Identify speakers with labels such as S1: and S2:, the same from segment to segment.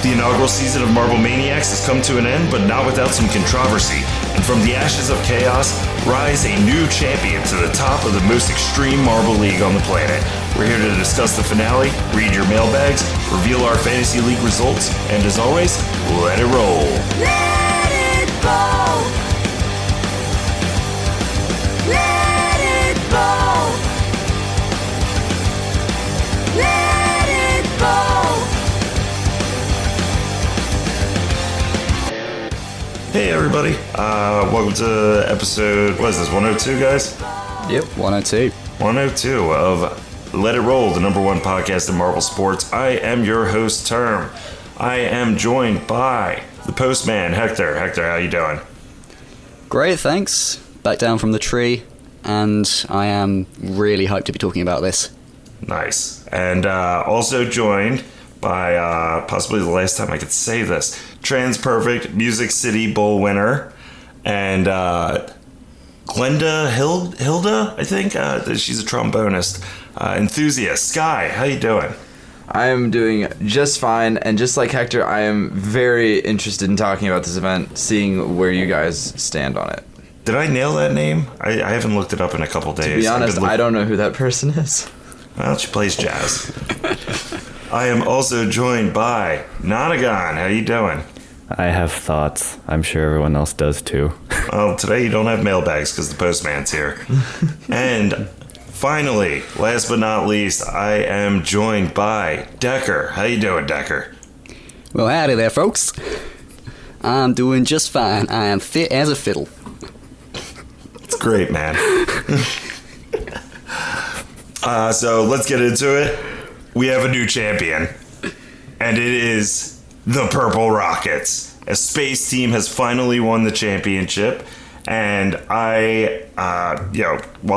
S1: The inaugural season of Marvel ManiaX has come to an end, but not without some controversy. And from the ashes of chaos, rise a new champion to the top of the most extreme Marvel League on the planet. We're here to discuss the finale, read your mailbags, reveal our Fantasy League results, and as always, let it roll.
S2: Let it roll. Let it roll. Let it roll.
S1: Hey everybody, welcome to episode, what is this, 102 guys?
S3: Yep, 102.
S1: 102 of Let It Roll, the number one podcast in Marvel Sports. I am your host, Term. I am joined by the postman, Hector. Hector, how you doing?
S3: Great, thanks. Back down from the tree, and I am really hyped to be talking about this.
S1: Nice. And also joined by possibly the last time I could say this, TransPerfect Music City Bowl winner, and Glenda Hilda, I think. She's a trombonist. Enthusiast. Sky, how you doing?
S4: I am doing just fine, and just like Hector, I am very interested in talking about this event, seeing where you guys stand on it.
S1: Did I nail that name? I haven't looked it up in a couple days.
S4: To be honest, I don't know who that person is.
S1: Well, she plays jazz. I am also joined by Notagon. How you doing?
S5: I have thoughts. I'm sure everyone else does too.
S1: Well, today you don't have mailbags because the postman's here. And finally, last but not least, I am joined by Decker. How you doing, Decker?
S3: Well, howdy there, folks. I'm doing just fine. I am fit as a fiddle.
S1: It's great, man. So let's get into it. We have a new champion, and it is the Purple Rockets. A space team has finally won the championship, and while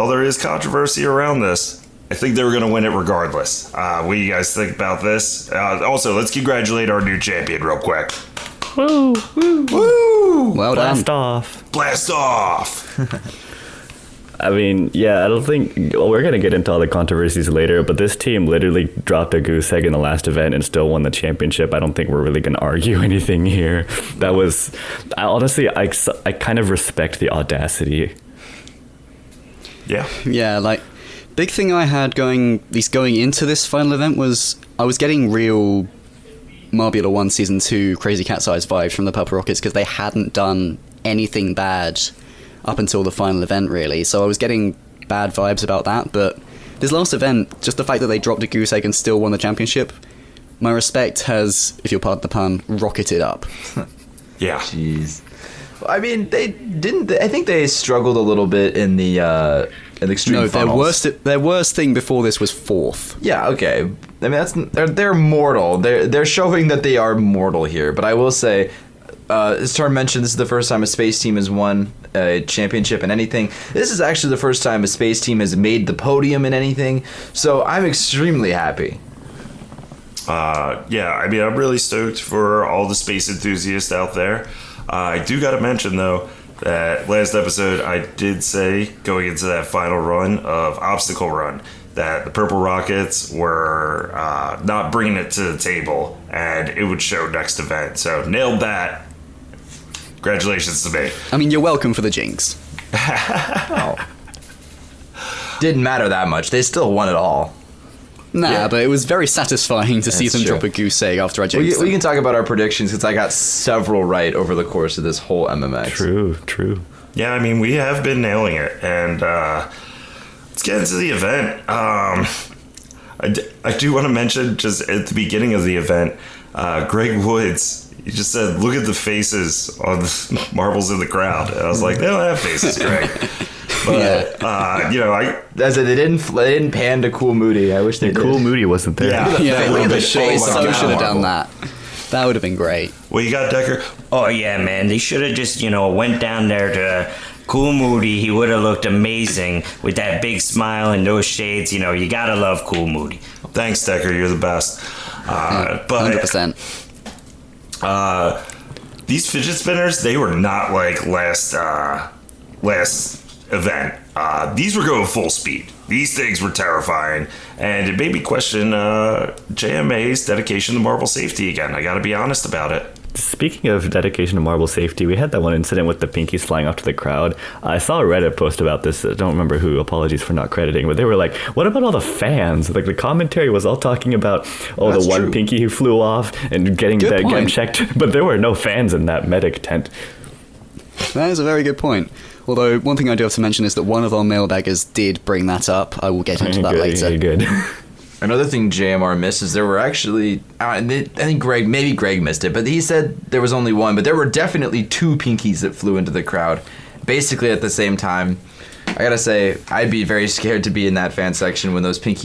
S1: there is controversy around this, I think they were going to win it regardless. What do you guys think about this? Also, let's congratulate our new champion real quick.
S5: Woo! Woo!
S1: Woo!
S3: Well
S5: Blast
S3: done.
S5: off!
S1: Blast off!
S5: I mean, yeah, I don't think... Well, we're going to get into all the controversies later, but this team literally dropped a goose egg in the last event and still won the championship. I don't think we're really going to argue anything here. That was... I kind of respect the audacity.
S1: Yeah.
S3: Yeah, like, big thing I had going into this final event was I was getting real Marbula 1 Season 2 Crazy Cat's Eyes vibes from the Purple Rockets because they hadn't done anything bad up until the final event, really. So I was getting bad vibes about that, but this last event, just the fact that they dropped a goose egg and still won the championship, my respect has, if you'll pardon the pun, rocketed up.
S1: Yeah.
S4: Jeez. I mean, I think they struggled a little bit in the extreme finals.
S3: Their worst thing before this was fourth.
S4: Yeah, okay. I mean, they're mortal. They're showing that they are mortal here. But I will say, as Torm mentioned, this is the first time a space team has won a championship in anything. This is actually the first time a space team has made the podium in anything. So I'm extremely happy.
S1: Yeah, I mean, I'm really stoked for all the space enthusiasts out there. I do got to mention, though, that last episode I did say, going into that final run of Obstacle Run, that the Purple Rockets were not bringing it to the table, and it would show next event. So, nailed that. Congratulations to me.
S3: I mean, you're welcome for the jinx.
S4: Oh. Didn't matter that much. They still won it all.
S3: Nah,
S1: Yeah.
S3: but it was very satisfying to see
S4: That's
S3: them
S4: true.
S3: drop a goose egg after I jinxed
S4: We
S3: them.
S4: can talk about our predictions because I got several right over the course of this whole MMX.
S5: True.
S1: Yeah, I mean, we have been nailing it, and let's get into the event. I do want to mention, just at the beginning of the event, Greg Woods, he just said, look at the faces on the marbles in the crowd. And I was like, they don't have faces, Greg. But,
S4: They didn't pan to Cool Moody. I wish they did.
S5: Cool Moody wasn't there.
S1: Yeah.
S3: Yeah,
S1: Look at the
S3: they
S1: face on
S3: so
S1: that
S3: should have done
S1: marble.
S3: that. That would have been great.
S1: What you got, Decker?
S6: Oh yeah, man. They should have just, went down there to Cool Moody. He would have looked amazing with that big smile and those shades. You gotta love Cool Moody.
S1: Thanks, Decker. You're the best. But
S3: 100%.
S1: These fidget spinners, they were not like last event. These were going full speed. These things were terrifying, and it made me question JMA's dedication to marble safety again. I gotta be honest about it.
S5: Speaking of dedication to marble safety, we had that one incident with the pinkies flying off to the crowd. I saw a Reddit post about this. I don't remember who. Apologies for not crediting, but they were like, "What about all the fans?" Like the commentary was all talking about,
S4: That's
S5: the one
S4: true.
S5: pinky who flew off and getting checked, but there were no fans in that medic tent.
S3: That is a very good point. Although, one thing I do have to mention is that one of our mailbaggers did bring that up. I will get into that later.
S5: Good.
S4: Another thing JMR missed is there were actually, I think Greg missed it, but he said there was only one, but there were definitely two pinkies that flew into the crowd, basically at the same time. I gotta say, I'd be very scared to be in that fan section when those drunk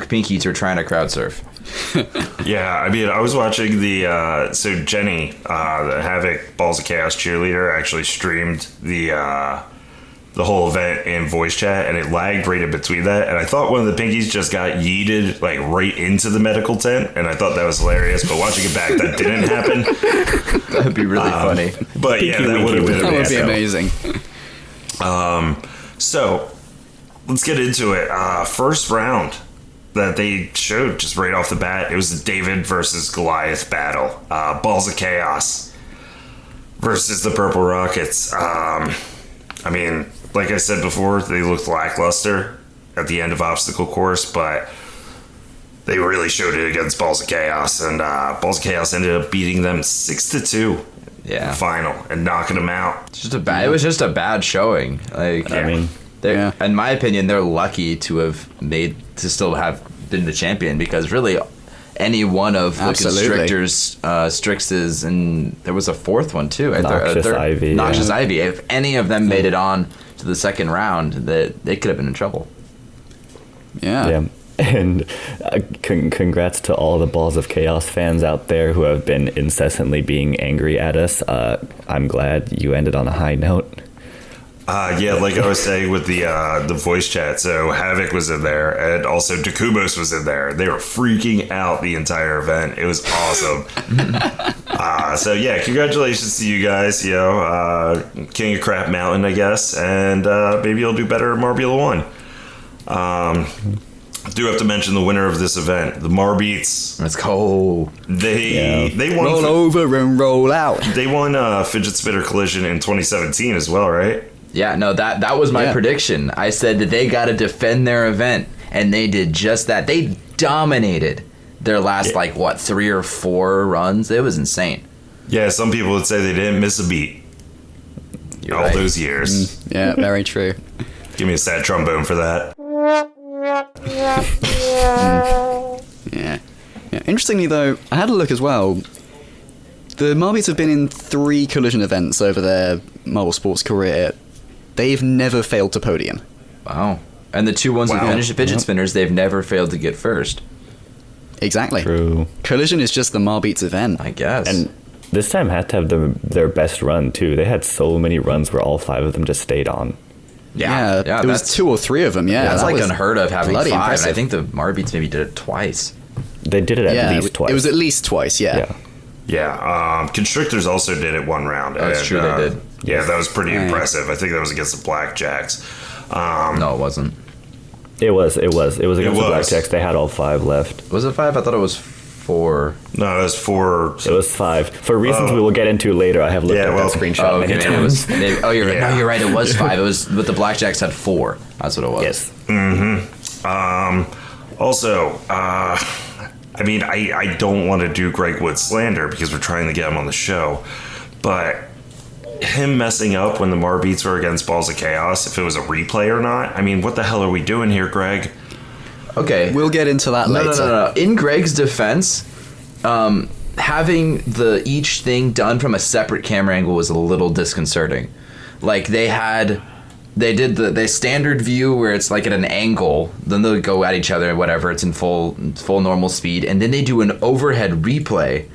S4: pinkies are trying to crowd surf.
S1: Yeah, I mean, I was watching so Jenny, the Havoc Balls of Chaos cheerleader, actually streamed the whole event in voice chat, and it lagged right in between that, and I thought one of the pinkies just got yeeted like right into the medical tent, and I thought that was hilarious, but watching it back, that didn't happen.
S4: That would be really funny.
S1: But yeah, that would have been
S3: That would be
S1: amazing.
S3: amazing.
S1: So let's get into it. First round that they showed just right off the bat, it was the David versus Goliath battle. Balls of Chaos versus the Purple Rockets. I mean, like I said before, they looked lackluster at the end of Obstacle Course, but they really showed it against Balls of Chaos, and Balls of Chaos ended up beating them 6-2 in
S4: Yeah.
S1: the final and knocking them out.
S4: It was just a bad showing. Like,
S5: I mean,
S3: Yeah.
S4: in my opinion, they're lucky to still have been the champion, because really any one of the
S3: Absolutely.
S4: constrictors, Strix's, and there was a fourth one too.
S5: Noxious Ivy,
S4: Noxious
S5: yeah.
S4: Ivy. If any of them made it on to the second round, that they could have been in trouble.
S3: Yeah.
S5: yeah. And congrats to all the Balls of Chaos fans out there who have been incessantly being angry at us. I'm glad you ended on a high note.
S1: Yeah, like I was saying with the voice chat, so Havoc was in there, and also Takumos was in there. They were freaking out the entire event. It was awesome. So yeah, congratulations to you guys. You know, King of Crap Mountain, I guess, and maybe you'll do better at Marbula 1. I do have to mention the winner of this event, the Marbeats.
S4: Let's go.
S1: They won.
S3: Roll over and roll out.
S1: They won Fidget Spinner Collision in 2017 as well, right?
S4: Yeah, no, that was my
S3: Yeah.
S4: prediction. I said that they got to defend their event, and they did just that. They dominated their last, 3 or 4 runs. It was insane.
S1: Yeah, some people would say they didn't miss a beat
S4: You're
S1: all
S4: right.
S1: those years.
S3: Yeah, very true.
S1: Give me a sad trombone for that.
S3: Yeah. Interestingly, though, I had a look as well. The Marbies have been in 3 collision events over their marble sports career. They've never failed to podium.
S4: Wow. And the 2 ones who
S1: Wow.
S4: finished fidget spinners, they've never failed to get first,
S3: Exactly.
S5: True.
S3: Collision is just the Marbeats event.
S4: I guess.
S5: And this time had to have their best run, too. They had so many runs where all 5 of them just stayed on.
S3: Yeah, there was
S4: that's
S3: 2 or 3 of them. Yeah,
S4: that's
S3: that
S4: like
S3: was
S4: unheard of having 5.
S3: bloody
S4: And I
S3: impressive.
S4: think the Marbeats maybe did it twice.
S5: They did it at least twice.
S3: It was at least twice. Yeah.
S5: Yeah.
S1: Yeah, Constrictors also did it 1 round.
S4: Oh, that's true, they did.
S1: Yeah, that was pretty
S3: Right.
S1: impressive. I think that was against the Blackjacks.
S4: No, it wasn't.
S5: It was against the
S1: was.
S5: Blackjacks. They had all 5 left.
S4: Was it 5? I thought it was 4.
S1: No, it was 4.
S5: It was 5. For reasons we will get into later, I have looked
S1: Yeah,
S5: at
S1: well-
S5: that screenshot
S4: Oh,
S5: many
S4: okay. Maybe it
S5: times.
S4: was. You're right.
S1: Yeah.
S4: No, you're right. It was 5. It was, but the Blackjacks had 4. That's what it was.
S5: Yes.
S1: Also, I mean, I don't want to do Greg Wood slander because we're trying to get him on the show, but him messing up when the Marbeats were against Balls of Chaos, if it was a replay or not, I mean, what the hell are we doing here, Greg?
S4: Okay.
S3: We'll get into that
S4: No,
S3: later.
S4: no. In Greg's defense, having each thing done from a separate camera angle was a little disconcerting. Like they did the standard view where it's like at an angle, then they'll go at each other and whatever, it's in full normal speed, and then they do an overhead replay,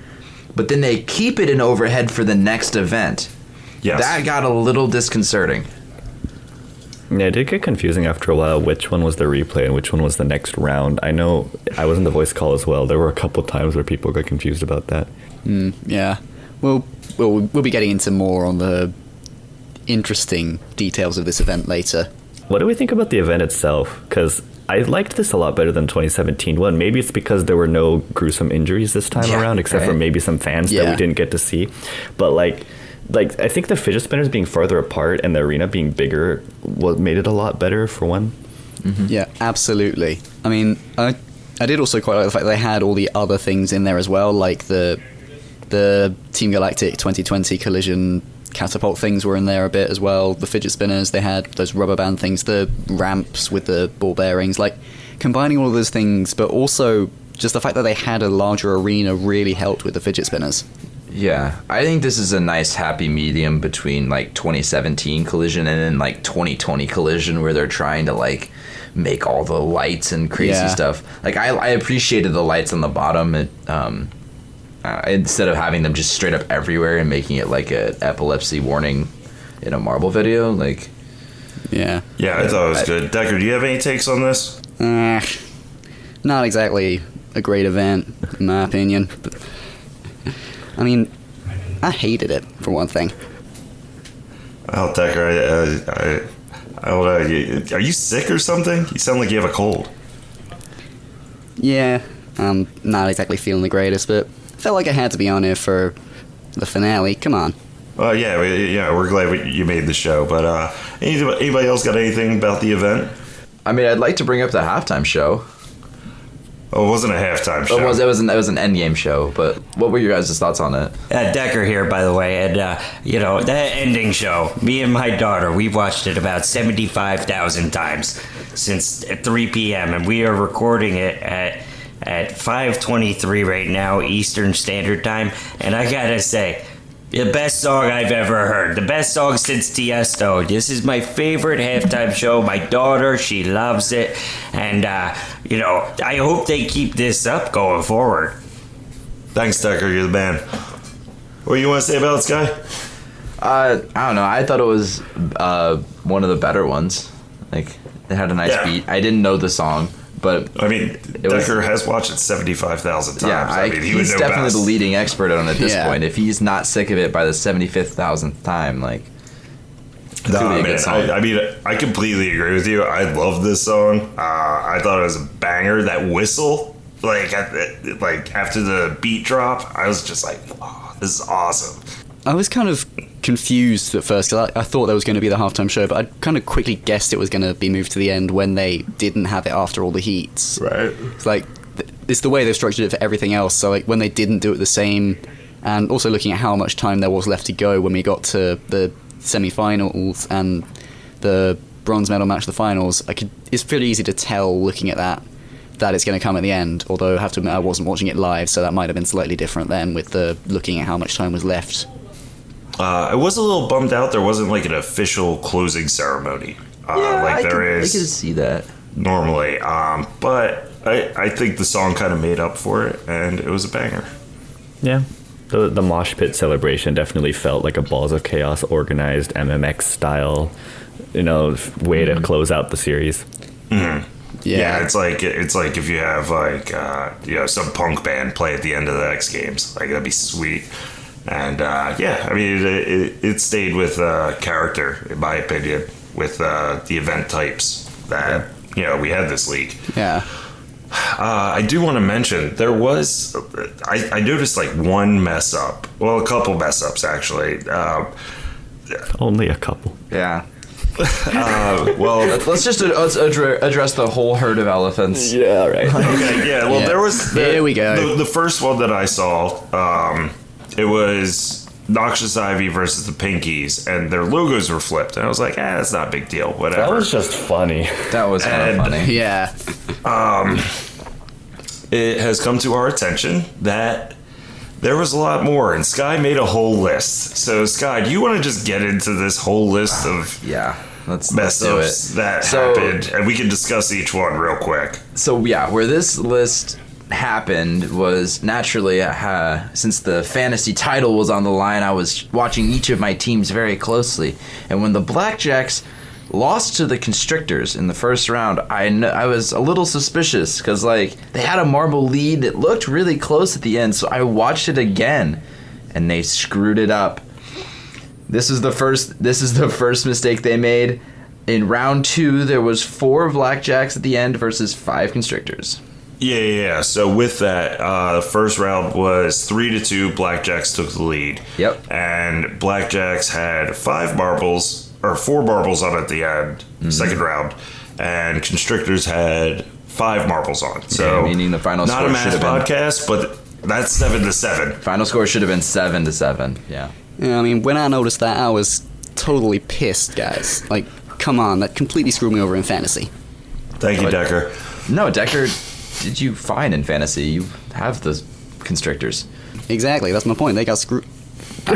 S4: but then they keep it in overhead for the next event.
S1: Yes.
S4: That got a little disconcerting.
S5: Yeah, it did get confusing after a while which one was the replay and which one was the next round. I know I was in the voice call as well. There were a couple times where people got confused about that.
S3: Yeah. We'll be getting into more on the interesting details of this event later.
S5: What do we think about the event itself? Because I liked this a lot better than 2017 one. Maybe it's because there were no gruesome injuries this time around, except for maybe some fans that we didn't get to see. But like I think the fidget spinners being further apart and the arena being bigger made it a lot better for one.
S3: Mm-hmm. Yeah, absolutely. I mean, I did also quite like the fact that they had all the other things in there as well, like the Team Galactic 2020 collision catapult things were in there a bit as well. The fidget spinners, they had those rubber band things, the ramps with the ball bearings, like combining all of those things, but also just the fact that they had a larger arena really helped with the fidget spinners.
S4: Yeah, I think this is a nice happy medium between like 2017 collision and then like 2020 collision, where they're trying to like make all the lights and crazy stuff. Like I appreciated the lights on the bottom. Instead of having them just straight up everywhere and making it like an epilepsy warning in a Marvel video, like.
S1: Yeah, I thought it was good. Decker, do you have any takes on this?
S3: Not exactly a great event, in my opinion. But, I mean, I hated it, for one thing.
S1: Well, Decker, I don't know. Are you sick or something? You sound like you have a cold.
S3: Yeah, I'm not exactly feeling the greatest, but I felt like I had to be on here for the finale. Come on.
S1: Well, we're glad you made the show. But anybody else got anything about the event?
S4: I mean, I'd like to bring up the halftime show.
S1: Oh, it wasn't a halftime show.
S4: It was an endgame show. But what were your guys' thoughts on it?
S6: Decker here, by the way, and that ending show. Me and my daughter, we've watched it about 75,000 times since 3 p.m. and we are recording it at 5:23 right now Eastern Standard Time. And I gotta say, the best song I've ever heard. The best song since Tiesto. This is my favorite halftime show. My daughter, she loves it. And, I hope they keep this up going forward.
S1: Thanks, Decker. You're the man. What do you want to say about it, Sky?
S4: I don't know. I thought it was one of the better ones. Like, it had a nice beat. I didn't know the song, but
S1: I mean, Decker has watched it 75,000 times.
S4: Yeah,
S1: I mean,
S4: he's definitely
S1: best.
S4: the leading expert on it at this point. If he's not sick of it by the 75,000th time, like, it's gonna be a good song.
S1: I completely agree with you. I love this song. I thought it was a banger. That whistle, like after the beat drop, I was just like, oh, this is awesome.
S3: I was kind of confused at first because I thought there was going to be the halftime show, but I kind of quickly guessed it was going to be moved to the end when they didn't have it after all the heats.
S1: Right.
S3: It's like it's the way they've structured it for everything else. So like when they didn't do it the same, and also looking at how much time there was left to go when we got to the semi-finals and the bronze medal match, the finals, it's pretty easy to tell looking at that it's going to come at the end. Although I have to admit I wasn't watching it live, so that might have been slightly different then with the looking at how much time was left.
S1: I was a little bummed out there wasn't like an official closing ceremony. I could
S4: see that
S1: normally. But I think the song kind of made up for it, and it was a banger.
S5: Yeah. The mosh pit celebration definitely felt like a Balls of Chaos organized MMX style, way to close out the series.
S1: Mm-hmm. Yeah, it's like if you have some punk band play at the end of the X Games, like that'd be sweet. And it stayed with character, in my opinion, with the event types that we had this league.
S3: Yeah.
S1: I do want to mention there was I noticed like one mess up. Well, a couple mess ups actually.
S5: Only a couple.
S4: Yeah.
S1: Well,
S4: let's address the whole herd of elephants.
S5: Yeah, right.
S1: Okay, yeah. Well, there was
S3: here we go.
S1: The first one that I saw. It was Noxious Ivy versus the Pinkies, and their logos were flipped. And I was like, that's not a big deal. Whatever.
S5: That was just funny.
S4: That was kind of funny.
S3: Yeah.
S1: It has come to our attention that there was a lot more, and Sky made a whole list. So, Sky, do you want to just get into this whole list of
S4: let's
S1: mess
S4: do
S1: ups
S4: it.
S1: that happened, and we can discuss each one real quick.
S4: So, where this list happened was naturally since the fantasy title was on the line, I was watching each of my teams very closely, and when the Blackjacks lost to the Constrictors in the first round, I was a little suspicious because they had a marble lead. It looked really close at the end, so I watched it again, and they screwed it up. This is the first mistake they made. In round 2, there was 4 blackjacks at the end versus 5 constrictors.
S1: Yeah. So with that, the first round was 3-2. Blackjacks took the lead.
S4: Yep.
S1: And Blackjacks had 4 marbles on at the end, second round, and Constrictors had 5 marbles on. So
S4: meaning the final
S1: not
S4: score
S1: a math
S4: should have been
S1: podcast, but that's 7-7.
S4: final score should have been 7-7. Yeah.
S3: Yeah, I mean, when I noticed that, I was totally pissed, guys. Like, come on, that completely screwed me over in fantasy.
S1: Thank you, Decker.
S4: No, Decker, did you fine in fantasy? You have the constrictors.
S3: Exactly, that's my point. They got screwed.
S4: All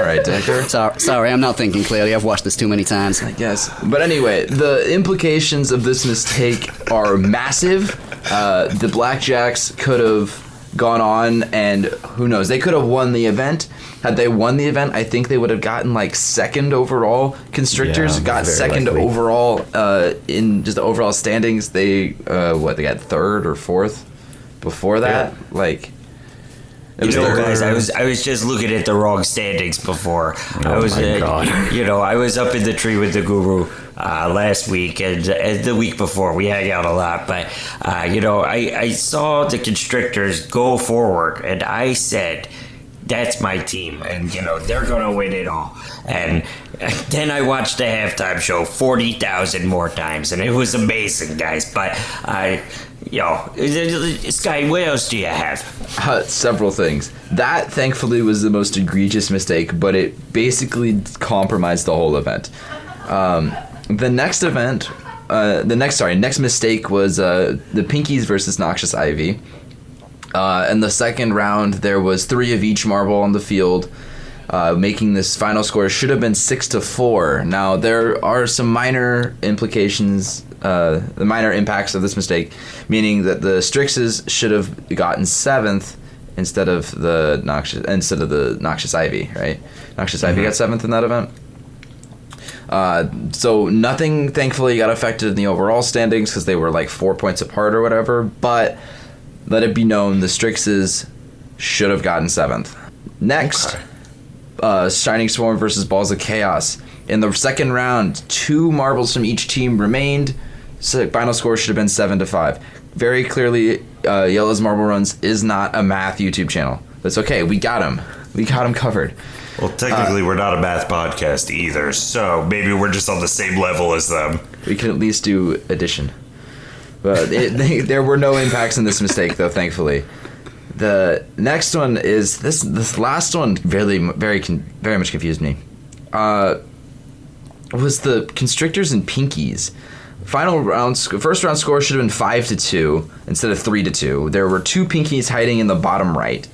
S4: right, Decker.
S3: Sorry, I'm not thinking clearly. I've watched this too many times.
S4: I guess. But anyway, the implications of this mistake are massive. The Blackjacks could have gone on, and who knows, they could have won the event. Had they won the event, I think they would have gotten like second overall. Constrictors
S5: Yeah,
S4: got
S5: very
S4: second
S5: likely.
S4: overall in just the overall standings. They they got third or fourth before that. Like, it was third.
S6: Guys, I was just looking at the wrong standings before. I was,
S5: my God.
S6: I was up in the tree with the guru last week and the week before. We hang out a lot, but I saw the Constrictors go forward, and I said, "That's my team, and they're gonna win it all." And then I watched the halftime show 40,000 more times, and it was amazing, guys. But Sky, what else do you have?
S4: Several things. That thankfully was the most egregious mistake, but it basically compromised the whole event. The next mistake was the Pinkies versus Noxious Ivy. In the second round, there was 3 of each marble on the field, making this final score should have been 6-4. Now, there are some minor implications, the minor impacts of this mistake, meaning that the Strixes should have gotten 7th instead of the Noxious Ivy, right? Noxious Ivy got 7th in that event. So nothing, thankfully, got affected in the overall standings because they were like 4 points apart or whatever, but let it be known the Strixes should have gotten 7th. Next, Shining Swarm versus Balls of Chaos. In the second round, 2 marbles from each team remained. So final score should have been 7-5. Very clearly, Yellow's Marble Runs is not a math YouTube channel. That's okay. We got him. We got him covered.
S1: Well, technically, we're not a math podcast either, so maybe we're just on the same level as them.
S4: We can at least do addition. But there were no impacts in this mistake, though, thankfully. The next one is this last one very much confused me. Was the Constrictors and Pinkies. First round score should have been 5-2 instead of 3-2. There were 2 Pinkies hiding in the bottom right.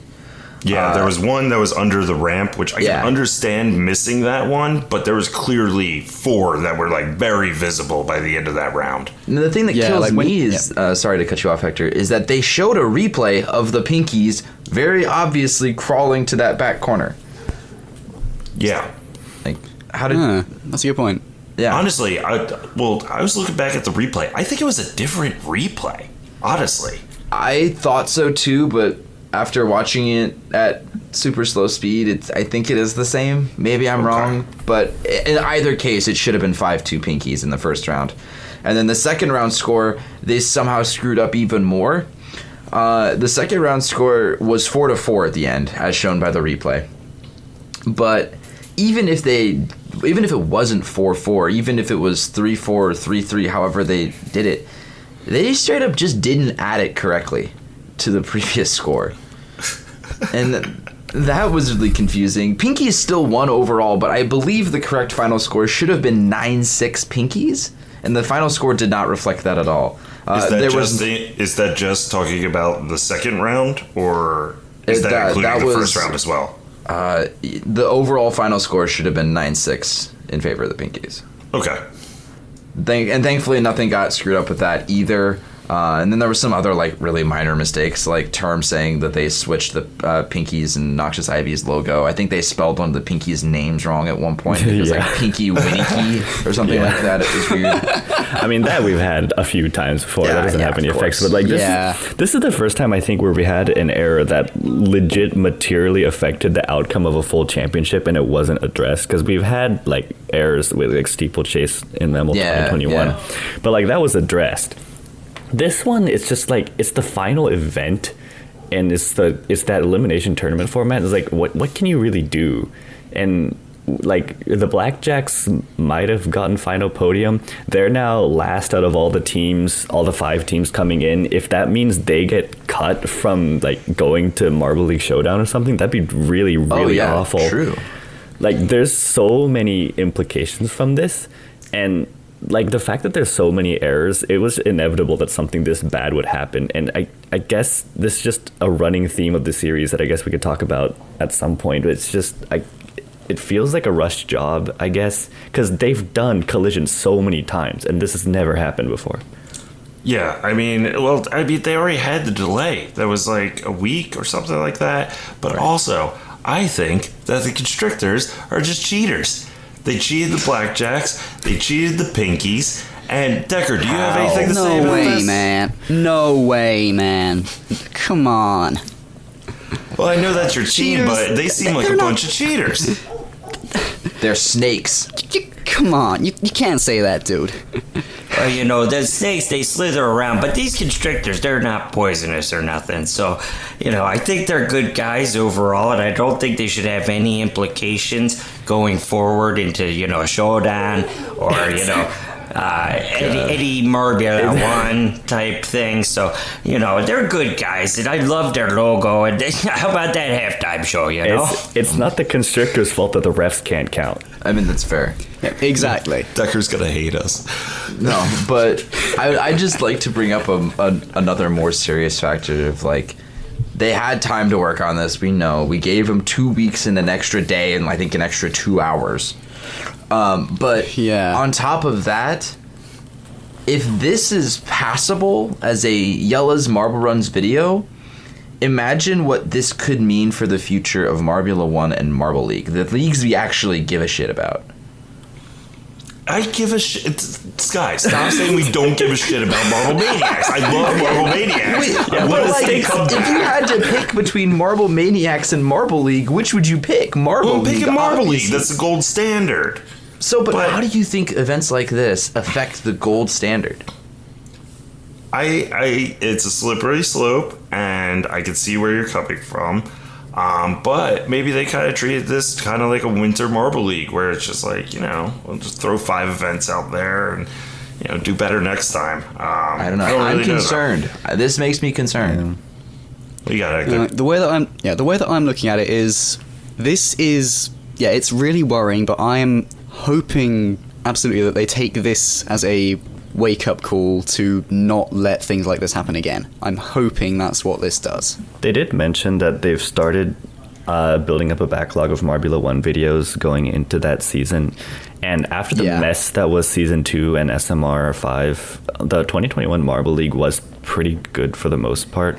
S1: Yeah, there was one that was under the ramp, which I can understand missing that one, but there was clearly 4 that were like very visible by the end of that round.
S4: And the thing that kills me is, sorry to cut you off, Hector, is that they showed a replay of the Pinkies very obviously crawling to that back corner.
S1: Yeah.
S4: Like, how did...
S3: That's a good point.
S4: Yeah.
S1: Honestly, I was looking back at the replay. I think it was a different replay, honestly.
S4: I thought so too, but after watching it at super slow speed, I think it is the same. Maybe I'm wrong, but in either case, it should have been 5-2 Pinkies in the first round. And then the second round score, they somehow screwed up even more. The second round score was 4-4 at the end, as shown by the replay. But even if it wasn't 4-4, even if it was 3-4 or 3-3, however they did it, they straight up just didn't add it correctly to the previous score. And that was really confusing. Pinkies still won overall, but I believe the correct final score should have been 9-6 Pinkies, and the final score did not reflect that at all.
S1: Is that just talking about the second round, or is that including the first round as well?
S4: The overall final score should have been 9-6 in favor of the Pinkies.
S1: Okay.
S4: And thankfully nothing got screwed up with that either. And then there was some other like really minor mistakes, like Term saying that they switched the Pinky's and Noxious Ivy's logo. I think they spelled one of the Pinky's names wrong at one point. It was like Pinky Winnicky or something like that. It was weird.
S5: I mean, that we've had a few times before. That doesn't have any effects. But like this is the first time I think where we had an error that legit materially affected the outcome of a full championship and it wasn't addressed. Because we've had like errors with like Steeplechase in Memel 2021. But like that was addressed. This one, it's just like, it's the final event, and it's that elimination tournament format. It's like, what can you really do? And like the Blackjacks might have gotten final podium. They're now last out of all the teams, all the 5 teams coming in. If that means they get cut from like going to Marble League Showdown or something, that'd be really, really awful.
S4: True.
S5: Like there's so many implications from this, and like the fact that there's so many errors, it was inevitable that something this bad would happen. And I guess this is just a running theme of the series that I guess we could talk about at some point. It's just it feels like a rushed job, I guess, because they've done collisions so many times and this has never happened before.
S1: Yeah, I mean, they already had the delay. That was like a week or something like that. But also, I think that the Constrictors are just cheaters. They cheated the Blackjacks, they cheated the Pinkies, and Decker, do you have anything to say about this?
S3: No way, man. Come on.
S1: Well, I know that's your team,
S3: Cheaters.
S1: but they seem like a bunch of cheaters.
S4: They're snakes.
S3: Come on, you can't say that, dude.
S6: Well, you know, the snakes, they slither around, but these constrictors, they're not poisonous or nothing. So, you know, I think they're good guys overall, and I don't think they should have any implications going forward into, you know, a showdown or, you know, Eddie Marbula 1 type thing. So, you know, they're good guys, and I love their logo. And how about that halftime show, you know?
S5: It's not the Constrictors' fault that the refs can't count.
S4: I mean, that's fair.
S3: Yeah, exactly.
S1: Decker's gonna hate us.
S4: No, but I just like to bring up another more serious factor of like, they had time to work on this. We know we gave them 2 weeks and an extra day and I think an extra 2 hours. But on top of that, if this is passable as a Yella's Marble Runs video, imagine what this could mean for the future of Marbula 1 and Marble League, the leagues we actually give a shit about.
S1: I give a shit. Sky, stop saying we don't give a shit about Marble Maniacs. I love Marble Maniacs.
S4: If you had to pick between Marble Maniacs and Marble League, which would you pick? Marble
S1: I'm
S4: League.
S1: picking Marble League. That's the gold standard.
S4: So, but how do you think events like this affect the gold standard?
S1: It's a slippery slope, and I can see where you're coming from. But maybe they kind of treated this kind of like a winter Marble League, where it's just like, you know, we'll just throw 5 events out there and, you know, do better next time.
S4: I don't know. I'm concerned. This makes me concerned.
S1: You got Hector.
S3: The way that I'm looking at it is, it's really worrying, but I am hoping absolutely that they take this as a wake-up call to not let things like this happen again. I'm hoping that's what this does.
S5: They did mention that they've started building up a backlog of Marbula 1 videos going into that season. And after the mess that was Season 2 and SMR 5, the 2021 Marble League was pretty good for the most part.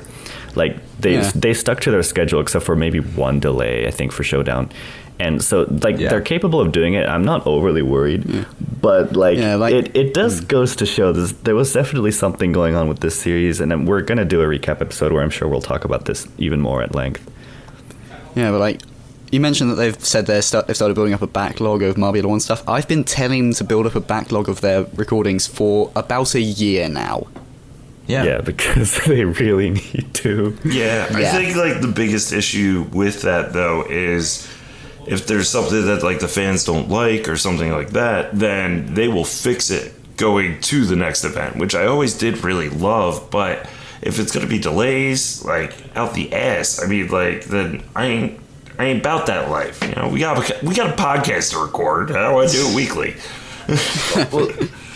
S5: Like, they stuck to their schedule except for maybe one delay, I think, for Showdown. And so, like, they're capable of doing it. I'm not overly worried, but it does goes to show there was definitely something going on with this series, and then we're gonna do a recap episode where I'm sure we'll talk about this even more at length.
S3: Yeah, but like, you mentioned that they've said they've started building up a backlog of Marbula 1 stuff. I've been telling them to build up a backlog of their recordings for about a year now.
S5: Yeah, because they really need to.
S1: Yeah, I think like the biggest issue with that though is, if there's something that like the fans don't like or something like that, then they will fix it going to the next event, which I always did really love. But if it's gonna be delays like out the ass, I mean, like, then I ain't about that life. You know, we got a podcast to record. I want to do it weekly.
S4: Well,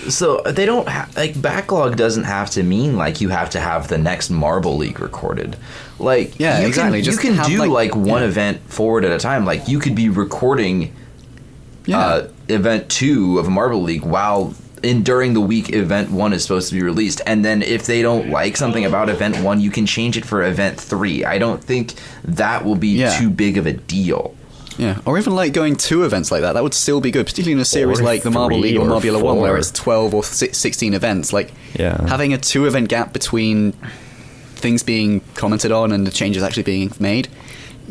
S4: so they don't like, backlog doesn't have to mean like you have to have the next Marble League recorded. Like,
S3: exactly.
S4: You can do like one event forward at a time. Like, you could be recording event 2 of Marble League while during the week event 1 is supposed to be released, and then if they don't like something about event 1, you can change it for event 3. I don't think that will be too big of a deal.
S3: Yeah, or even like going 2 events like that. That would still be good, particularly in a series
S5: Or
S3: like the Marble
S5: 3
S3: League or
S5: or
S3: Marbula 1, where
S5: 4.
S3: it's 12 or 16 events. Like, having a 2 event gap between things being commented on and the changes actually being made,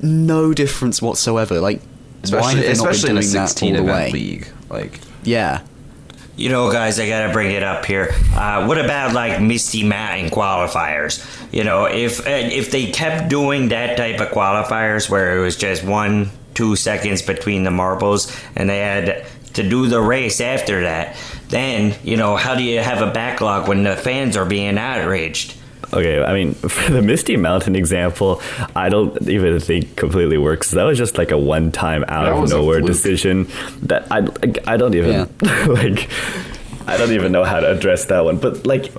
S3: no difference whatsoever. Like, why have they not been
S4: in a
S3: doing that all
S4: 16
S3: the
S4: event
S3: way?
S4: league. Like,
S3: Yeah.
S6: You know, guys, I gotta bring it up here. What about like Misty Mountain qualifiers? You know, if they kept doing that type of qualifiers where it was just 1-2 seconds between the marbles, and they had to do the race after that, then you know, how do you have a backlog when the fans are being outraged?
S5: Okay, I mean, for the Misty Mountain example, I don't even think completely works. That was just like a one-time out of nowhere decision that I don't even like. I don't even know how to address that one. But like,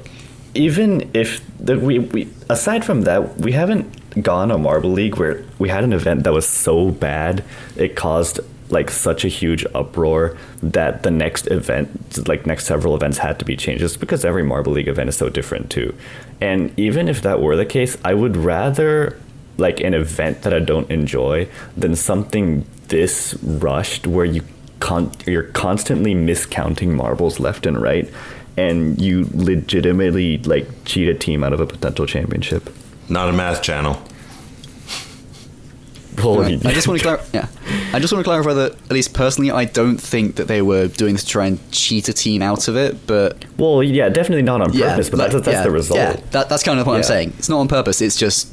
S5: even if we aside from that, we haven't gone a Marble League where we had an event that was so bad it caused like such a huge uproar that the next event, like next several events, had to be changed. Just because every Marble League event is so different too. And even if that were the case, I would rather like an event that I don't enjoy than something this rushed where you're constantly miscounting marbles left and right, and you legitimately like cheat a team out of a potential championship.
S1: Not a math channel.
S3: Right. I just want to clarify that, at least personally, I don't think that they were doing this to try and cheat a team out of it. But
S5: well, yeah, definitely not on purpose. But that's the result.
S3: Yeah, that's kind of what I'm saying. It's not on purpose. It's just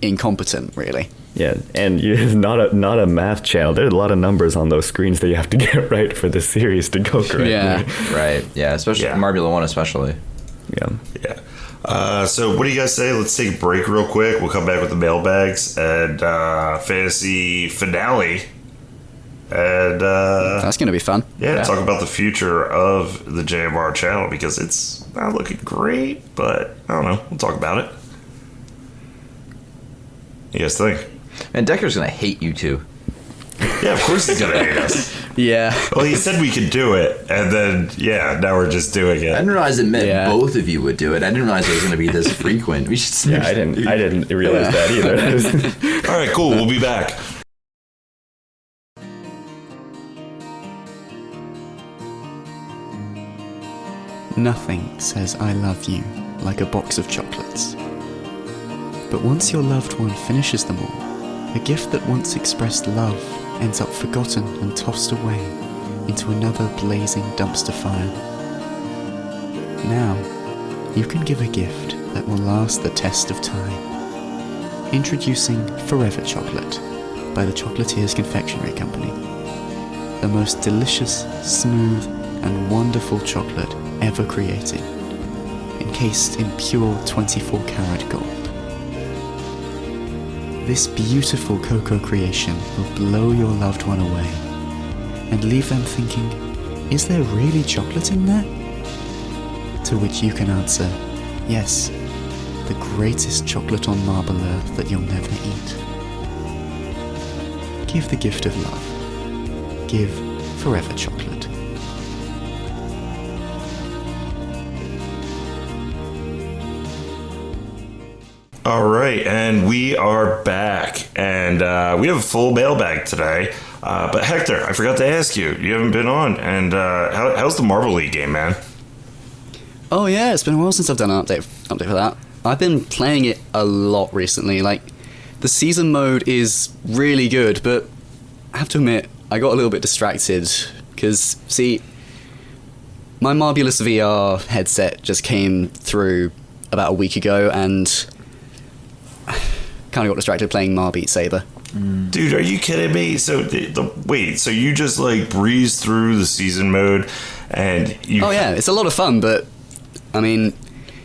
S3: incompetent, really.
S5: Yeah, and it's not a math channel. There's a lot of numbers on those screens that you have to get right for the series to go correctly.
S3: Yeah,
S4: right. Yeah, especially Marbula 1 especially.
S5: Yeah.
S1: Yeah. So what do you guys say? Let's take a break real quick. We'll come back with the mailbags and fantasy finale. And
S3: that's going to be fun.
S1: Yeah, talk about the future of the JMR channel because it's not looking great, but I don't know. We'll talk about it. You guys think?
S4: And Decker's going to hate you two.
S1: Yeah, of course he's going to hate us.
S3: Yeah.
S1: Well, he said we could do it, and then, now we're just doing it.
S4: I didn't realize it meant both of you would do it. I didn't realize it was going to be this frequent. We should.
S5: I didn't realize that either.
S1: All right, cool. We'll be back.
S3: Nothing says I love you like a box of chocolates. But once your loved one finishes them all, a gift that once expressed love ends up forgotten and tossed away into another blazing dumpster fire. Now, you can give a gift that will last the test of time. Introducing Forever Chocolate by the Chocolatiers Confectionery Company. The most delicious, smooth, and wonderful chocolate ever created, encased in pure 24-karat gold. This beautiful cocoa creation will blow your loved one away and leave them thinking, is there really chocolate in there? To which you can answer, yes, the greatest chocolate on marble earth that you'll never eat. Give the gift of love. Give Forever Chocolate.
S1: All right, and we are back, and we have a full mailbag today. But Hector, I forgot to ask you. You haven't been on, and how's the Marble League game, man?
S3: Oh yeah, it's been a while since I've done an update for that. I've been playing it a lot recently. Like, the season mode is really good, but I have to admit, I got a little bit distracted because, see, my Marbulus VR headset just came through about a week ago, and kind of got distracted playing Beat Saber.
S1: Dude, are you kidding me? So wait, so you just like breeze through the season mode, and you?
S3: Oh yeah, it's a lot of fun, but I mean,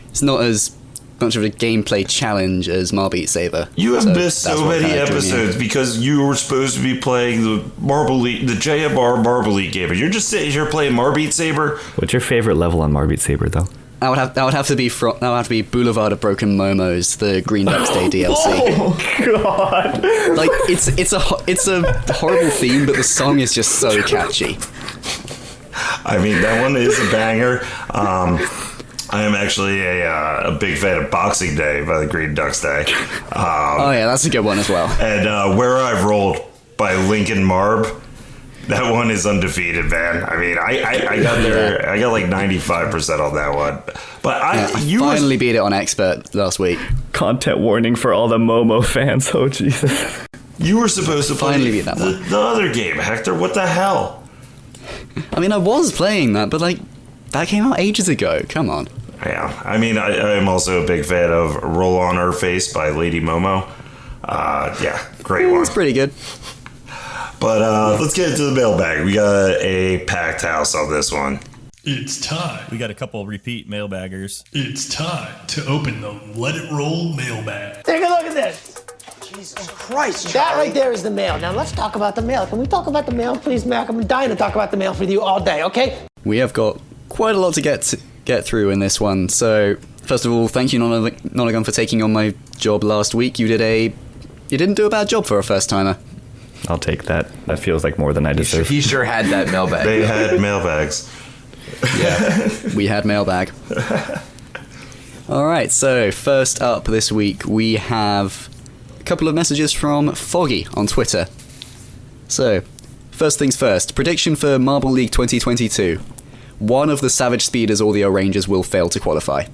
S3: it's not as much of a gameplay challenge as Beat Saber.
S1: You have missed so many episodes because you were supposed to be playing the Marble League, the JMR Marble League game, and you're just sitting here playing Beat Saber.
S5: What's your favorite level on Beat Saber, though?
S3: That would have to be Boulevard of Broken Momos, the Green Ducks Day DLC.
S5: Oh God!
S3: Like, it's a horrible theme, but the song is just so catchy.
S1: I mean, that one is a banger. I am actually a big fan of Boxing Day by the Green Ducks Day.
S3: Oh yeah, that's a good one as well.
S1: And Where I've Rolled by Lincoln Marb. That one is undefeated, man. I mean, I got there. I got like 95% on that one. But
S3: You finally beat it on Expert last week.
S5: Content warning for all the Momo fans. Oh, Jesus.
S1: You were supposed to play
S3: Finally beat that one.
S1: the other game, Hector. What the hell?
S3: I mean, I was playing that, but like, that came out ages ago. Come on.
S1: Yeah, I mean, I am also a big fan of Roll on Her Face by Lady Momo. Yeah, great one.
S3: It's pretty good.
S1: But let's get into the mailbag. We got a packed house on this one.
S7: It's time.
S8: We got a couple repeat mailbaggers.
S7: It's time to open the Let It Roll mailbag.
S9: Take a look at this. Jesus Christ. That right there is the mail. Now let's talk about the mail. Can we talk about the mail, please, Mac? I'm dying to talk about the mail with you all day, okay?
S3: We have got quite a lot to get through in this one. So, first of all, thank you, Nonagon, for taking on my job last week. You didn't do a bad job for a first timer.
S5: I'll take that. That feels like more than I deserve.
S4: He sure had that mailbag.
S1: They had mailbags.
S3: Yeah, we had mailbag. All right, so first up this week, we have a couple of messages from Foggy on Twitter. So, first things first, prediction for Marble League 2022. One of the Savage Speeders or the O'Rangers will fail to qualify.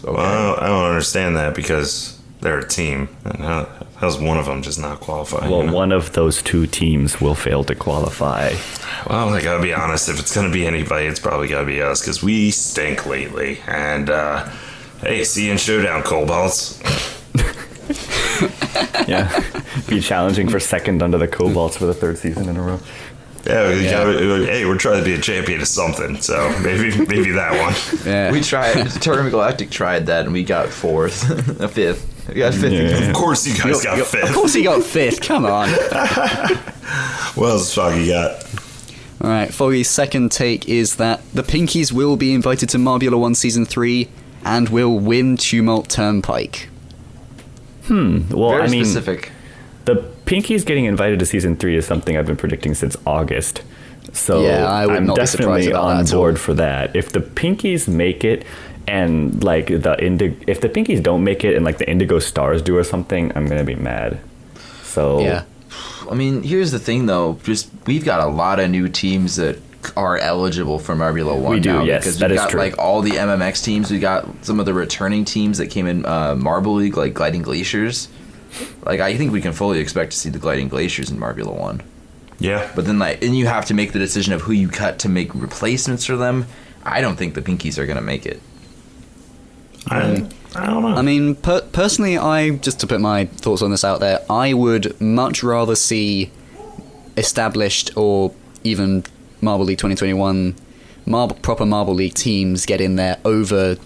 S1: Well, I don't understand that because they're a team. And how's one of them just not qualifying?
S5: Well, one of those two teams will fail to qualify.
S1: Well, I gotta be honest. If it's gonna be anybody, it's probably gotta be us because we stink lately. And hey, see you in Showdown, Cobalts.
S5: Yeah, be challenging for second under the Cobalts for the third season in a row.
S1: Yeah, hey, we're trying to be a champion of something, so maybe that one.
S3: Yeah.
S4: We tried. Turbine Galactic tried that, and we got fourth, fifth. We got fifth.
S5: Yeah.
S1: Of course, you guys got fifth.
S3: Of course he got fifth, come on.
S1: What else, Foggy got?
S3: Alright, Foggy's second take is that the Pinkies will be invited to Marbula 1 Season 3 and will win Tumult Turnpike.
S5: Well,
S4: Very
S5: I mean,
S4: specific.
S5: the Pinkies getting invited to season 3 is something I've been predicting since August. So
S3: Yeah, I would
S5: I'm
S3: not be surprised
S5: definitely
S3: about
S5: on
S3: that at all.
S5: board for that. If the Pinkies make it and like if the Pinkies don't make it and like the Indigo Stars do or something, I'm gonna be mad. So
S3: Yeah.
S4: I mean, here's the thing, though. Just we've got a lot of new teams that are eligible for Marbula 1
S5: We do,
S4: now.
S5: yes,
S4: because
S5: that
S4: we
S5: is
S4: got
S5: true.
S4: like all the MMX teams. We got some of the returning teams that came in Marble League, like Gliding Glaciers. Like I think we can fully expect to see the Gliding Glaciers in Marbula 1.
S1: Yeah.
S4: But then and you have to make the decision of who you cut to make replacements for them. I don't think the Pinkies are gonna make it.
S1: I don't know.
S3: I mean, personally, just to put my thoughts on this out there, I would much rather see established or even Marble League 2021 proper Marble League teams get in there over,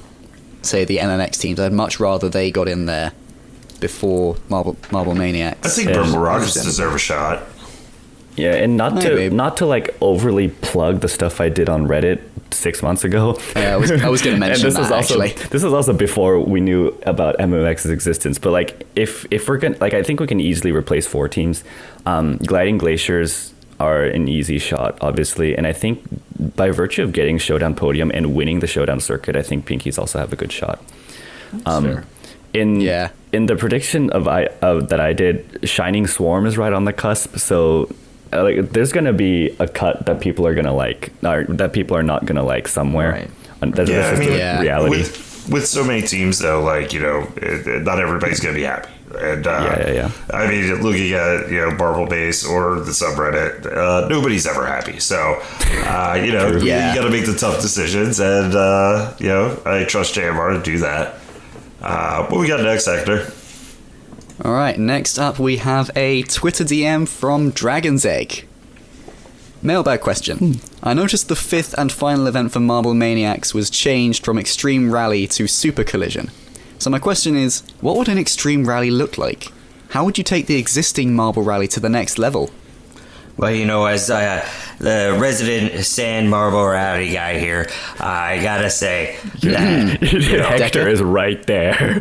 S3: say, the MMX teams. I'd much rather they got in there before Marble Maniacs.
S1: I think
S5: Yeah,
S1: Purple Rockets
S3: understandable.
S1: deserve a shot.
S5: Yeah, and
S3: Maybe.
S5: not to like overly plug the stuff I did on Reddit 6 months ago.
S3: Yeah, I was going to mention
S5: and
S3: that,
S5: also,
S3: actually.
S5: This was also before we knew about MMX's existence. But like, if we're gonna, like, I think we can easily replace 4 teams. Gliding Glaciers are an easy shot, obviously, and I think by virtue of getting Showdown Podium and winning the Showdown circuit, I think Pinkies also have a good shot.
S4: Fair.
S5: In the prediction that I did, Shining Swarm is right on the cusp. So like, there's gonna be a cut that people are gonna like, or that people are not gonna like somewhere.
S4: Right.
S5: And that's
S1: Yeah,
S5: just
S1: I mean,
S5: the reality.
S1: With so many teams, though, like, not everybody's going to be happy. And
S5: Yeah.
S1: I mean, looking at Marble Base or the subreddit, nobody's ever happy. So you
S3: Yeah.
S1: got to make the tough decisions, and I trust JMR to do that. What we got next, Hector?
S3: Alright, next up we have a Twitter DM from Dragon's Egg. Mailbag question. I noticed the 5th and final event for Marble Maniacs was changed from Extreme Rally to Super Collision. So my question is, what would an Extreme Rally look like? How would you take the existing Marble Rally to the next level?
S6: Well, as the resident sand marble rowdy guy here, I gotta say that
S5: Hector is right there.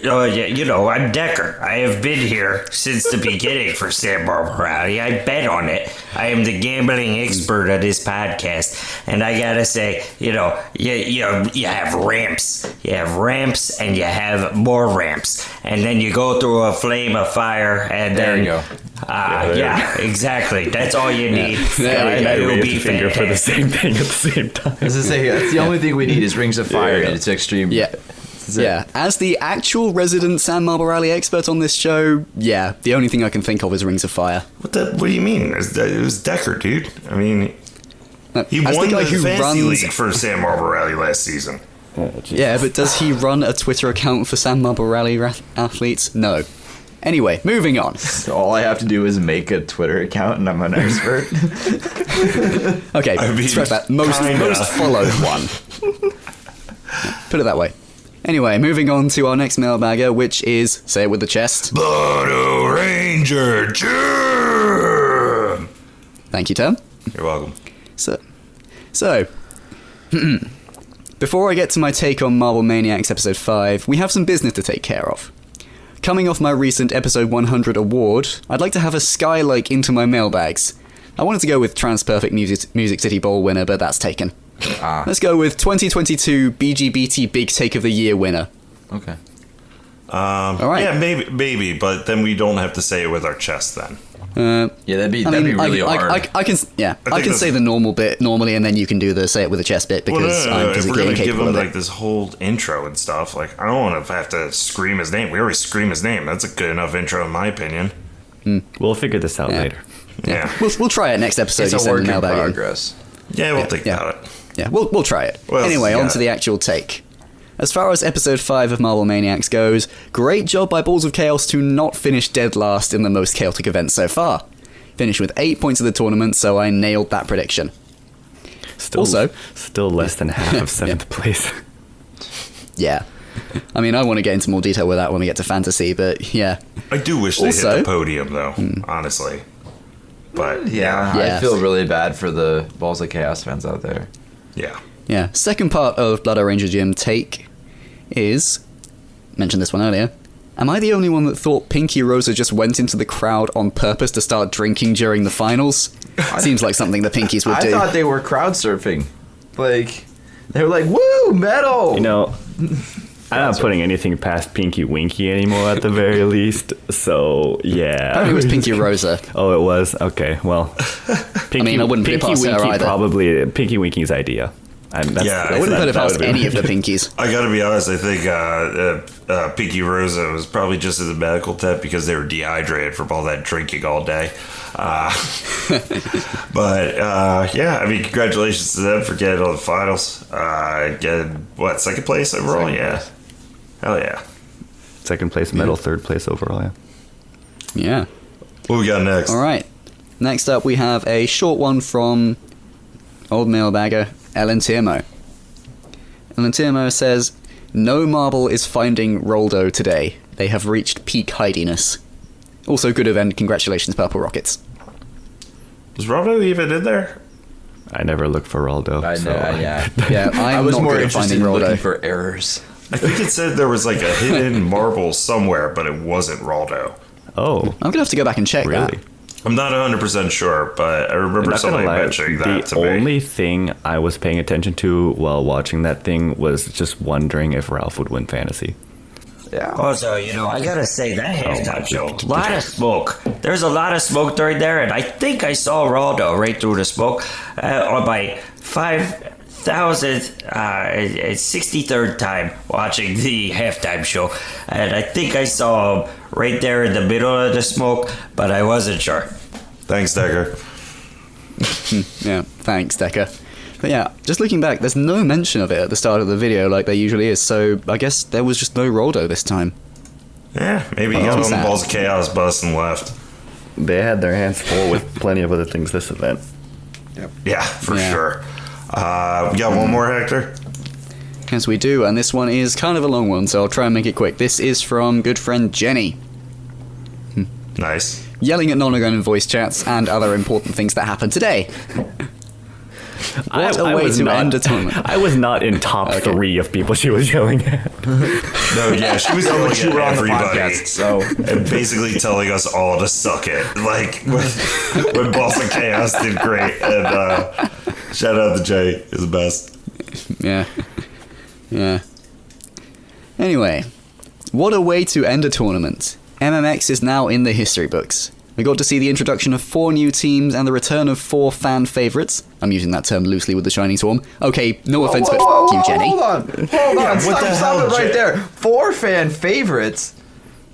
S6: I'm Decker. I have been here since the beginning for San Rally. I bet on it. I am the gambling expert of this podcast, and I gotta say, you have ramps. You have ramps, and you have more ramps, and then you go through a flame of fire, and
S4: There
S6: then
S4: you go.
S6: exactly. That's all you need.
S5: I
S6: It will
S5: raised
S6: be
S5: a finger for the
S6: fantastic.
S5: same thing at the same time.
S4: As I say, that's the only thing we need is rings of fire and it's extreme.
S3: Yeah. Yeah, as the actual resident San Marble Rally expert on this show, yeah, the only thing I can think of is Rings of Fire.
S1: What do you mean? It was Decker, dude. I mean,
S3: No,
S1: he
S3: as
S1: won
S3: the guy
S1: the
S3: who
S1: fantasy
S3: runs.
S1: league for San Marble Rally last season.
S3: Yeah, but does he run a Twitter account for San Marble Rally athletes? No. Anyway, moving on.
S4: So all I have to do is make a Twitter account and I'm an expert.
S3: Okay,
S1: I mean,
S3: scratch that. Most
S1: kinda.
S3: followed one. Put it that way. Anyway, moving on to our next mailbagger, which is, say it with the chest.
S1: Blue Ranger Jim!
S3: Thank you, Tom.
S1: You're welcome.
S3: So, before I get to my take on Marble ManiaX Episode 5, we have some business to take care of. Coming off my recent Episode 100 award, I'd like to have a sky-like into my mailbags. I wanted to go with TransPerfect Music City Bowl winner, but that's taken. Let's go with 2022 BGBT Big Take of the Year winner.
S4: Okay.
S3: All right.
S1: Yeah, maybe, but then we don't have to say it with our chest then.
S4: Yeah, that'd be really hard.
S3: I can
S1: that's-
S3: say the normal bit normally, and then you can do the say it with the chest bit because I'm
S1: If we're
S3: physically
S1: gonna give
S3: incapable
S1: him
S3: of
S1: like
S3: it.
S1: this whole intro and stuff, like I don't want to have to scream his name. We already scream his name. That's a good enough intro in my opinion.
S5: We'll figure this out
S3: Yeah.
S5: later.
S1: Yeah,
S3: We'll try it next episode.
S4: It's
S3: you
S4: a
S3: send
S4: work
S3: the
S4: in
S3: mailbag in.
S4: progress.
S1: yeah, we'll think
S3: yeah.
S1: about it.
S3: Yeah, we'll try it.
S1: What else
S3: Anyway,
S1: you
S3: on
S1: got?
S3: to the actual take. As far as episode 5 of Marble Maniacs goes, great job by Balls of Chaos to not finish dead last in the most chaotic event so far. Finished with 8 points of the tournament, so I nailed that prediction.
S5: Still less than half of 7th place.
S3: Yeah. I mean, I want to get into more detail with that when we get to fantasy, but yeah.
S1: I do wish they
S3: Also-
S1: hit the podium though, honestly. But
S4: Yeah,
S3: Yeah.
S4: I feel really bad for the Balls of Chaos fans out there.
S1: yeah.
S3: Yeah. Second part of Blood Ranger Gym take is, mentioned this one earlier, am I the only one that thought Pinky Rosa just went into the crowd on purpose to start drinking during the finals? Seems like something the Pinkies would
S4: I
S3: do.
S4: thought they were crowd surfing. Like, they were like, woo, metal!
S5: You know, I'm not putting anything past Pinky Winky anymore at the very least. So, yeah.
S3: Apparently it was Pinky Rosa.
S5: Oh, it was? Okay, well. Pinky,
S3: I wouldn't put it
S5: Pinky
S3: past her
S5: Winky
S3: either.
S5: probably Pinky Winky's idea.
S1: Yeah,
S3: I wouldn't put it
S5: that
S3: past
S5: would be-
S3: any of the Pinkies.
S1: I gotta be honest. I think Pinky Rosa was probably just in the medical tent because they were dehydrated from all that drinking all day. But yeah, I mean, congratulations to them for getting all the finals. Getting what, second place overall?
S4: Second
S1: Yeah,
S4: place.
S1: hell yeah.
S5: Second place medal, third place overall, yeah.
S3: Yeah.
S1: What we got next?
S3: All right. Next up, we have a short one from old mailbagger Ellen Tiermo. Ellen Tiermo says, "No marble is finding Roldo today. They have reached peak hidiness. Also, good event. Congratulations, Purple Rockets."
S1: Was Robo even in there?
S5: I never looked for Raldo.
S4: I know,
S5: so
S3: Yeah, I'm
S4: I was
S3: not
S4: more
S3: good at
S4: interested
S3: finding
S4: in
S3: Roldo.
S4: looking for errors.
S1: I think it said there was like a hidden marble somewhere, but it wasn't Raldo.
S5: Oh,
S3: I'm gonna have to go back and check
S5: really?
S3: that.
S1: I'm not 100% sure, but I remember
S5: Not gonna
S1: somebody
S5: lie,
S1: mentioning that to
S5: the
S1: me.
S5: only thing I was paying attention to while watching that thing was just wondering if Ralph would win fantasy.
S4: Yeah.
S6: Also, I gotta say, that halftime show, a lot of smoke. There's a lot of smoke during there, and I think I saw Raldo right through the smoke on my 5,063rd time watching the halftime show. And I think I saw him right there in the middle of the smoke, but I wasn't sure.
S1: Thanks, Decker.
S3: Yeah, thanks, Decker. But yeah, just looking back, there's no mention of it at the start of the video like there usually is, so I guess there was just no Roldo this time.
S1: Yeah, maybe he
S3: Oh,
S1: got on the
S3: sad.
S1: Balls of Chaos bus and left.
S5: They had their hands full with plenty of other things this event.
S1: Yeah, for
S3: Yeah.
S1: sure. We got one more, Hector?
S3: Yes, we do, and this one is kind of a long one, so I'll try and make it quick. This is from good friend Jenny.
S1: Nice.
S3: Yelling at Nonagon in voice chats and other important things that happened today. What a way to end a tournament.
S5: I was not in top 3 of people she was yelling at.
S1: No, yeah, she was yelling
S4: you
S1: at
S4: were on the
S1: everybody.
S4: podcast, so
S1: And basically telling us all to suck it. Like, when Balls of Chaos did great. And shout out to Jay, is the best.
S3: Yeah. Yeah. Anyway, what a way to end a tournament. MMX is now in the history books. We got to see the introduction of 4 new teams and the return of 4 fan favourites. I'm using that term loosely with the Shiny Swarm. Okay, no offence, but f*** you, Jenny.
S4: Hold on. Stop it right there. 4 fan favorites.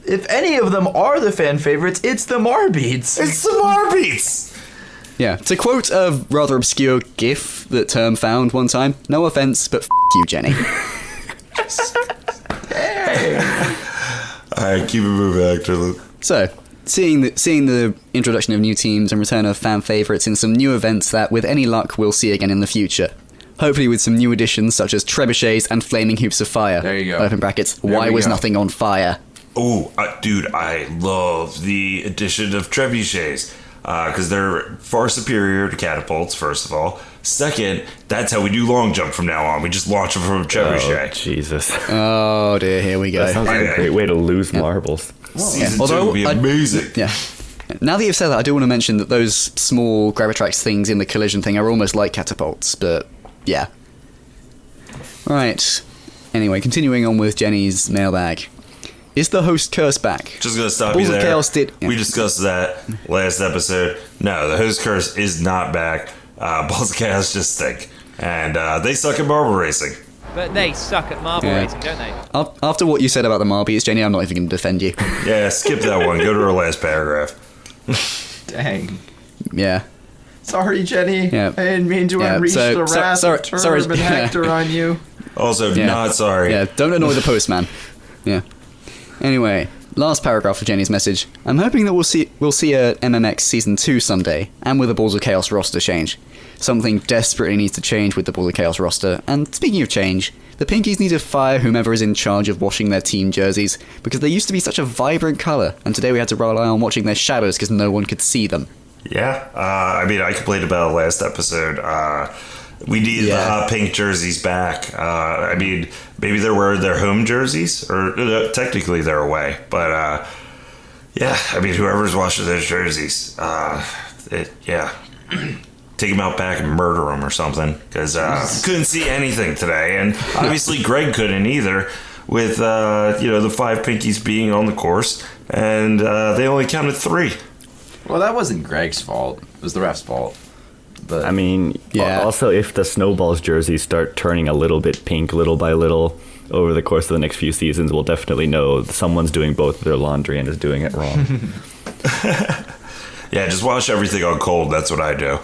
S4: If any of them are the fan favorites, it's the Marbeats.
S1: It's the Marbeats!
S3: Yeah, to quote a rather obscure gif that Term found one time, no offence, but f*** you, Jenny.
S1: Alright, keep it moving, Actor Luke.
S3: So, seeing the introduction of new teams and return of fan favourites in some new events that, with any luck, we'll see again in the future. Hopefully with some new additions such as trebuchets and flaming hoops of fire.
S4: There you go.
S3: Open brackets,
S4: There
S3: why
S4: we
S3: was
S4: go.
S3: nothing on fire?
S1: Oh, dude, I love the addition of trebuchets. Because they're far superior to catapults, first of all. Second, that's how we do long jump from now on. We just launch them from a trebuchet.
S5: Oh, Jesus.
S3: Oh dear, here we go.
S5: That sounds like a great way to lose marbles.
S1: Season
S3: Although
S1: 2 would be
S3: I-
S1: amazing.
S3: Yeah. Now that you've said that, I do want to mention that those small Gravitrax things in the collision thing are almost like catapults, but yeah. Right. Anyway, continuing on with Jenny's mailbag. Is the host curse back?
S1: Just gonna stop
S3: Balls
S1: you
S3: of
S1: there.
S3: Chaos did-
S1: We discussed that last episode. No, the host curse is not back. Balls of Chaos just stink. And they suck at marble racing.
S10: But they suck at marble
S3: Yeah.
S10: racing, don't they?
S3: After what you said about the Marbeats, Jenny, I'm not even going to defend you.
S1: Yeah, skip that one. Go to our last paragraph.
S4: Dang.
S3: Yeah.
S4: Sorry, Jenny.
S3: Yeah.
S4: I didn't mean to
S3: Yeah,
S4: unleash
S3: so-
S4: the
S3: so-
S4: wrath
S3: sorry-
S4: of Turb
S3: sorry,
S4: and
S3: yeah.
S4: Hector on you.
S1: Also,
S3: Yeah.
S1: not sorry.
S3: Yeah, don't annoy the postman. Yeah. Anyway, last paragraph of Jenny's message. I'm hoping that we'll see a MMX Season 2 someday, and with the Balls of Chaos roster change. Something desperately needs to change with the Balls of Chaos roster, and speaking of change, the Pinkies need to fire whomever is in charge of washing their team jerseys, because they used to be such a vibrant colour, and today we had to rely on watching their shadows because no one could see them.
S1: Yeah, I mean, I complained about it last episode. We need the hot pink jerseys back. I mean, maybe they're wearing their home jerseys, or technically they're away. But yeah, I mean, whoever's washing those jerseys, take them out back and murder them or something. Because couldn't see anything today, and obviously Greg couldn't either. With the 5 Pinkies being on the course, and they only counted 3.
S4: Well, that wasn't Greg's fault. It was the ref's fault. But
S5: I mean,
S3: Yeah.
S5: also if the Snowballs jerseys start turning a little bit pink little by little over the course of the next few seasons, we'll definitely know someone's doing both their laundry and is doing it wrong.
S1: Yeah, just wash everything on cold. That's what I do.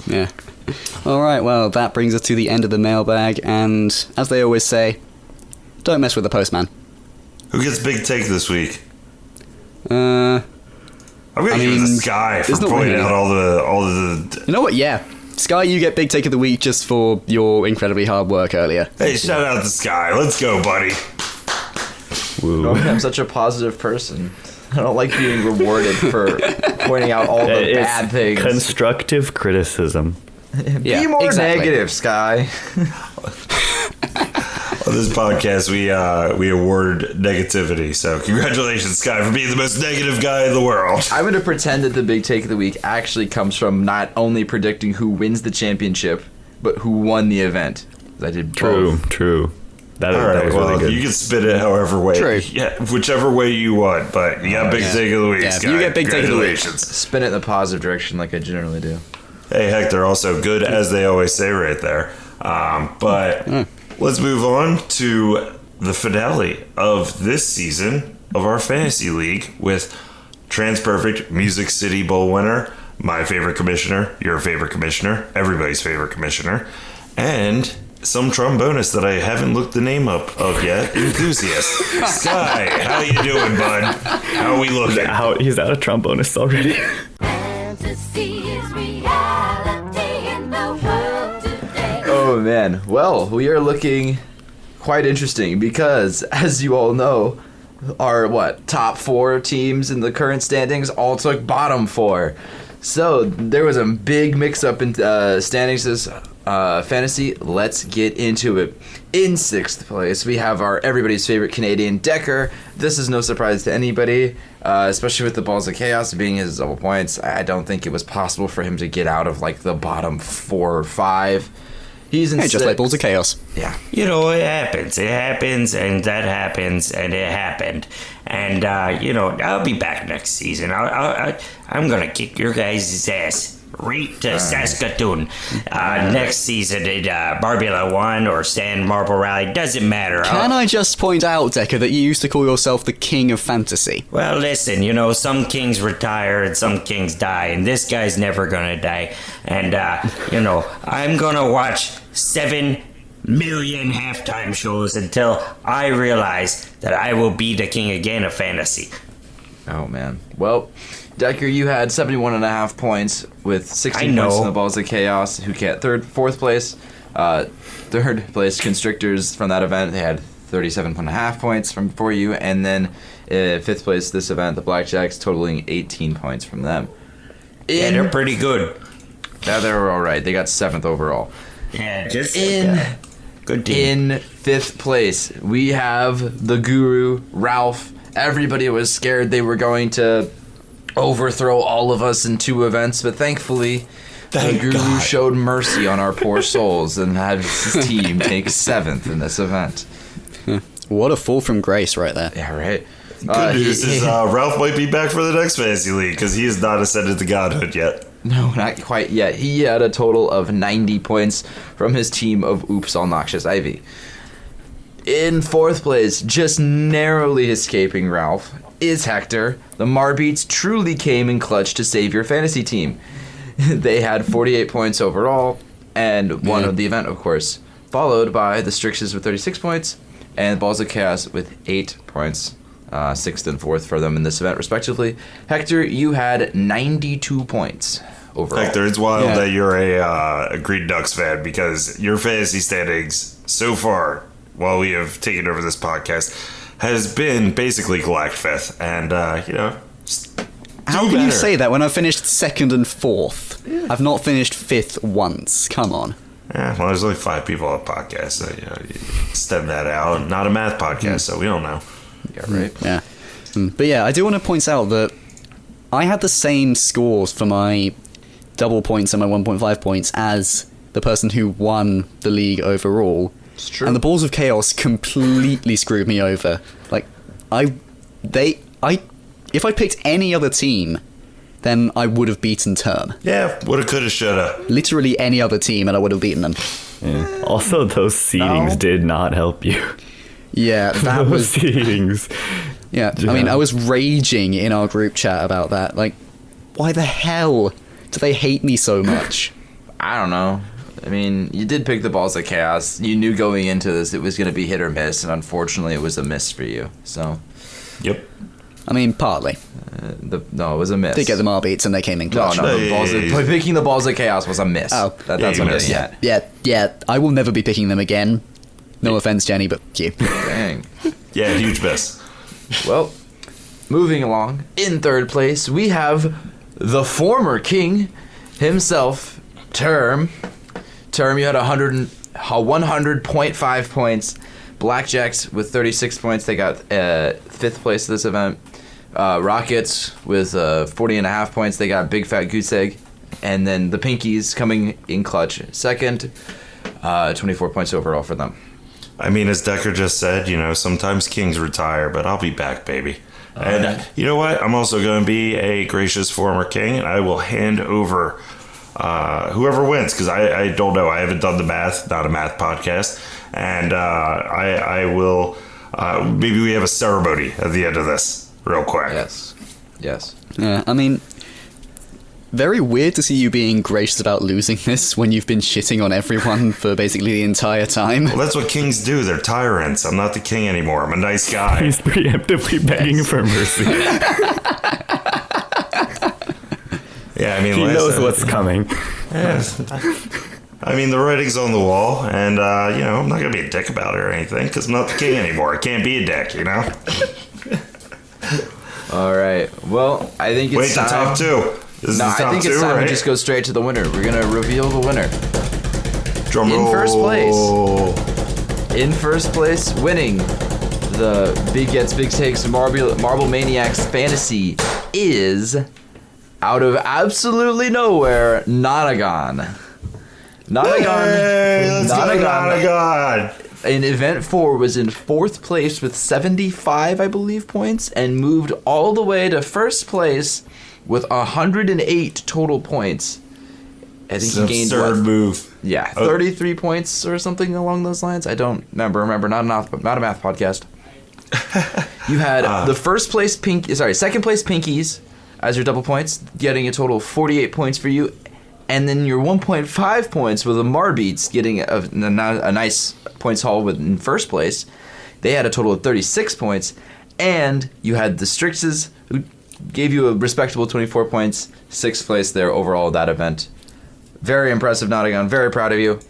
S3: Yeah. Alright, well, that brings us to the end of the mailbag, and as they always say, don't mess with the postman.
S1: Who gets big take this week?
S3: I
S1: I'm gonna give it to Sky for
S3: there's not
S1: pointing
S3: really-
S1: out all the.
S3: You know what? Yeah. Sky, you get Big Take of the Week just for your incredibly hard work earlier.
S1: Hey, shout out to Sky. Let's go, buddy.
S5: Woo.
S4: I'm such a positive person. I don't like being rewarded for pointing out all the
S5: It's
S4: bad things.
S5: constructive criticism.
S3: Yeah,
S4: Be more
S3: exactly.
S4: negative, Sky.
S1: On this podcast, we award negativity. So congratulations, Sky, for being the most negative guy in the world.
S4: I'm going to pretend that the big take of the week actually comes from not only predicting who wins the championship, but who won the event. I did both.
S5: True. That
S1: All right,
S5: was
S1: well,
S5: really good.
S1: you can spin it however way.
S3: True.
S1: Yeah, whichever way you want, but you got big
S3: yeah.
S1: take of the week,
S3: Yeah,
S1: Sky.
S3: you get big take of the week.
S1: Congratulations.
S4: Spin it in the positive direction like I generally do.
S1: Hey, Hector, also good, as they always say right there. But let's move on to the finale of this season of our fantasy league with TransPerfect Music City Bowl winner, my favorite commissioner, your favorite commissioner, everybody's favorite commissioner, and some trombonist that I haven't looked the name up of yet, Enthusiast. Sky, how you doing, bud? How are we looking?
S5: He's out of trombonist already.
S2: Fantasy is reality in the world today.
S4: Oh man, well, we are looking quite interesting because, as you all know, our top 4 teams in the current standings all took bottom 4. So there was a big mix-up in standings this fantasy. Let's get into it. In 6th place, we have our everybody's favorite Canadian Decker. This is no surprise to anybody, especially with the Balls of Chaos being his double points. I don't think it was possible for him to get out of like the bottom 4 or 5. He's in
S3: just like Balls of Chaos.
S4: Yeah.
S6: You know, it happens. It happens, and that happens, and it happened. And, you know, I'll be back next season. I'm going to kick your guys' ass right to Saskatoon. Next season at Barbula 1 or Sand Marble Rally. Doesn't matter.
S3: Can I just point out, Decker, that you used to call yourself the king of fantasy?
S6: Well, listen, you know, some kings retire and some kings die, and this guy's never going to die. And, you know, I'm going to watch 7 million halftime shows until I realize that I will be the king again of fantasy.
S4: Oh, man. Well, Decker, you had 71.5 points with 16 points in the Balls of Chaos. Who get fourth place? Third place Constrictors from that event. They had 37.5 points for you. And then 5th place this event, the Blackjacks, totaling 18 points from them.
S6: Yeah, they're pretty good.
S4: Yeah, they were all right. They got 7th overall.
S6: Yeah, just
S4: good team. In 5th place, we have the Guru, Ralph. Everybody was scared they were going to overthrow all of us in 2 events, but thankfully, the Guru showed mercy on our poor souls and had his team take 7th in this event.
S3: What a fall from grace right there.
S4: Yeah, right.
S1: Good news is Ralph might be back for the next fantasy league because he has not ascended to godhood yet.
S4: No, not quite yet. He had a total of 90 points from his team of Oops All Noxious Ivy. In 4th place, just narrowly escaping Ralph, is Hector. The Marbeats truly came in clutch to save your fantasy team. They had 48 points overall and won of the event, of course, followed by the Strixes with 36 points and Balls of Chaos with 8 points. 6th and 4th for them in this event, respectively. Hector, you had 92 points overall.
S1: Hector, it's wild that you're a Green Ducks fan because your fantasy standings so far, while we have taken over this podcast, has been basically collect 5th. And, you know,
S3: how can you say that when I finished 2nd and 4th? Yeah. I've not finished 5th once. Come on.
S1: Yeah, well, there's only 5 people on the podcast, so, you know, you extend that out. Not a math podcast, so we don't know.
S4: Yeah, right.
S3: Yeah. But yeah, I do want to point out that I had the same scores for my double points and my 1.5 points as the person who won the league overall.
S4: It's true.
S3: And the Balls of Chaos completely screwed me over. Like, if I picked any other team, then I would have beaten Term.
S1: Yeah, woulda, coulda, shoulda.
S3: Literally any other team and I would have beaten them.
S5: Yeah. Also, those seedings did not help you.
S3: Yeah, that was...
S5: seedings.
S3: Yeah, I mean, I was raging in our group chat about that. Like, why the hell do they hate me so much?
S4: I don't know. I mean, you did pick the Balls of Chaos. You knew going into this it was going to be hit or miss, and unfortunately it was a miss for you. So,
S1: yep.
S3: I mean, partly.
S4: No, it was a miss.
S3: Did get the Marbeats and they came in clutch.
S4: No, picking the Balls of Chaos was a miss.
S3: Oh,
S4: that's what I'm getting at.
S3: Yeah. I will never be picking them again. No offense, Jenny, but you.
S4: Dang.
S1: Yeah, huge miss.
S4: Well, moving along, in 3rd place, we have the former king himself, Term. Term, you had 100.5 points. Blackjacks with 36 points. They got 5th place this event. Rockets with 40.5 points. They got Big Fat Goose Egg. And then the Pinkies coming in clutch 2nd. 24 points overall for them.
S1: I mean, as Decker just said, you know, sometimes kings retire, but I'll be back, baby. And you know what? I'm also going to be a gracious former king, and I will hand over whoever wins, because I don't know. I haven't done the math, not a math podcast. And I will, maybe we have a ceremony at the end of this, real quick.
S4: Yes.
S3: Yeah, I mean, very weird to see you being gracious about losing this when you've been shitting on everyone for basically the entire time.
S1: Well, that's what kings do. They're tyrants. I'm not the king anymore. I'm a nice guy.
S5: He's preemptively begging for mercy.
S1: Yeah, I mean,
S5: he knows what's coming.
S1: Yes. I mean, the writing's on the wall, and, you know, I'm not going to be a dick about it or anything, because I'm not the king anymore. I can't be a dick, you know?
S4: All right. Well, I think it's time.
S1: Wait, the top 2. This is
S4: No,
S1: the
S4: I
S1: top
S4: think
S1: two,
S4: it's time
S1: right?
S4: we just go straight to the winner. We're gonna reveal the winner.
S1: Drum
S4: in
S1: roll.
S4: first place. In first place, winning the Big Gets Big Takes Marble ManiaX Fantasy is, out of absolutely nowhere, Nonagon.
S1: Hey, let's go Nonagon.
S4: In Event 4 was in 4th place with 75, I believe, points, and moved all the way to first place with 108 total points. I think he gained
S1: absurd move.
S4: Yeah, 33 points or something along those lines. I don't remember. Remember, not a math podcast. You had the second place Pinkies as your double points, getting a total of 48 points for you, and then your 1.5 points with the Marbeats getting a nice points haul in first place. They had a total of 36 points, and you had the Strixes, who gave you a respectable 24 points, 6th place there overall that event. Very impressive, Nottingham. Very proud of you.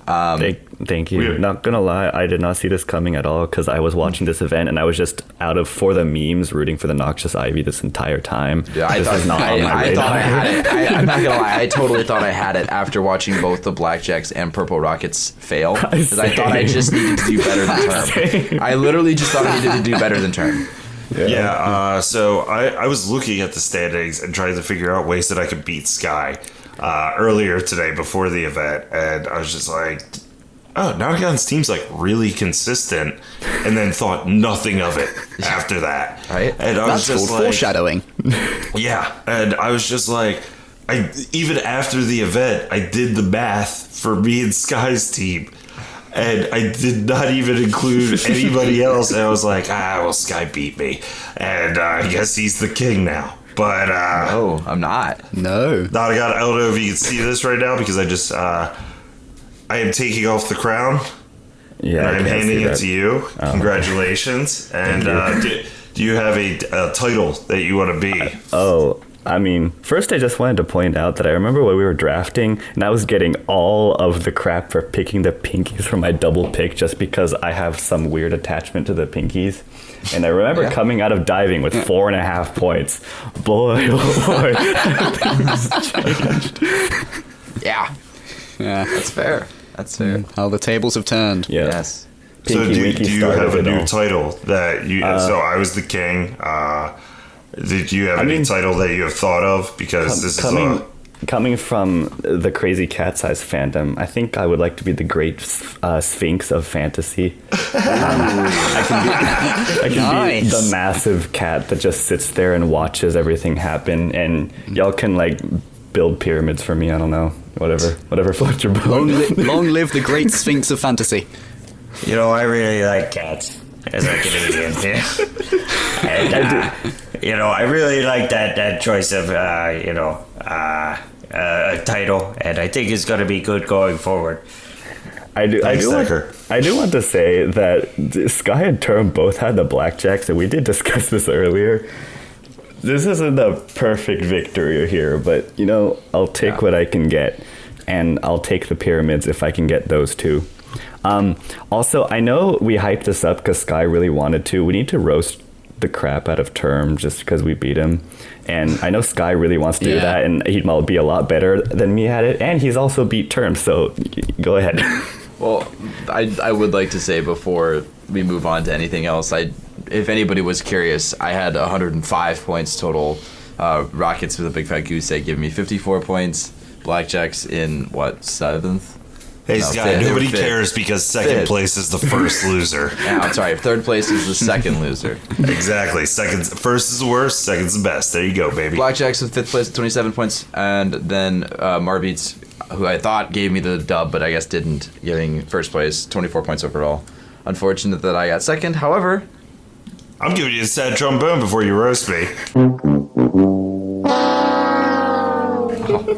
S5: Thank you. Not gonna lie, I did not see this coming at all because I was watching this event and I was just for the memes rooting for the Noxious Ivy this entire time.
S4: Yeah, I thought I had it. I'm not gonna lie, I totally thought I had it after watching both the Blackjacks and Purple Rockets fail because I thought I just needed to do better than Term. I literally just thought I needed to do better than Term.
S1: So I was looking at the standings and trying to figure out ways that I could beat Sky earlier today before the event, and I was just like, oh, Nottingham's team's like really consistent, and then thought nothing of it after that.
S4: Right?
S1: And I was just like,
S3: foreshadowing.
S1: Yeah, and I was just like, even after the event, I did the math for me and Sky's team. And I did not even include anybody else. And I was like, well, Sky beat me. And I guess he's the king now. But
S4: no, I'm not.
S3: No.
S1: I don't know if you can see this right now because I am taking off the crown.
S5: Yeah,
S1: and I'm handing it to you. Congratulations. And do you have a title that you want to be?
S5: I mean, first I just wanted to point out that I remember when we were drafting and I was getting all of the crap for picking the Pinkies for my double pick just because I have some weird attachment to the Pinkies. And I remember coming out of diving with 4.5 points. Boy, oh boy. Things changed.
S4: Yeah, that's fair. That's fair.
S3: How the tables have turned.
S5: Yeah.
S4: Yes.
S1: So do you have a new
S5: all.
S1: title that you... so I was the king. Did you have any title that you have thought of? Because this is
S5: coming from the Crazy Cat Size fandom, I think I would like to be the Great Sphinx of Fantasy. I can be the massive cat that just sits there and watches everything happen, and y'all can like build pyramids for me. I don't know, whatever floats your boat.
S3: Long live the Great Sphinx of Fantasy.
S6: You know, I really like cats as a Canadian too. And, I really like that choice of, a title, and I think it's going to be good going forward.
S5: I do want to say that Sky and Term both had the Blackjacks, and we did discuss this earlier. This isn't a perfect victory here, but, I'll take what I can get, and I'll take the pyramids if I can get those two. Also, I know we hyped this up because Sky really wanted to. We need to roast the crap out of Term just because we beat him. And I know Sky really wants to do that, and he'd be a lot better than me at it. And he's also beat Term, so go ahead.
S4: Well, I would like to say before we move on to anything else, if anybody was curious, I had 105 points total. Rockets with a big fat goose egg giving me 54 points. Blackjacks in, 7th?
S1: Hey, Sky, nobody cares because second place is the first loser.
S4: Yeah, I'm sorry. 3rd place is the second loser.
S1: Exactly. First is the worst, second's the best. There you go, baby.
S4: Blackjacks in 5th place at 27 points, and then Marbeats, who I thought gave me the dub, but I guess didn't, getting first place, 24 points overall. Unfortunate that I got second. However,
S1: I'm giving you a sad trombone before you roast me.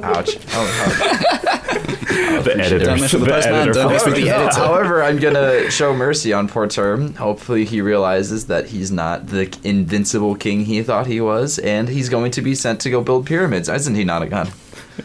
S4: Ouch.
S5: The editor.
S4: However, I'm going to show mercy on poor Term. Hopefully he realizes that he's not the invincible king he thought he was, and he's going to be sent to go build pyramids. Isn't he, Nonagon?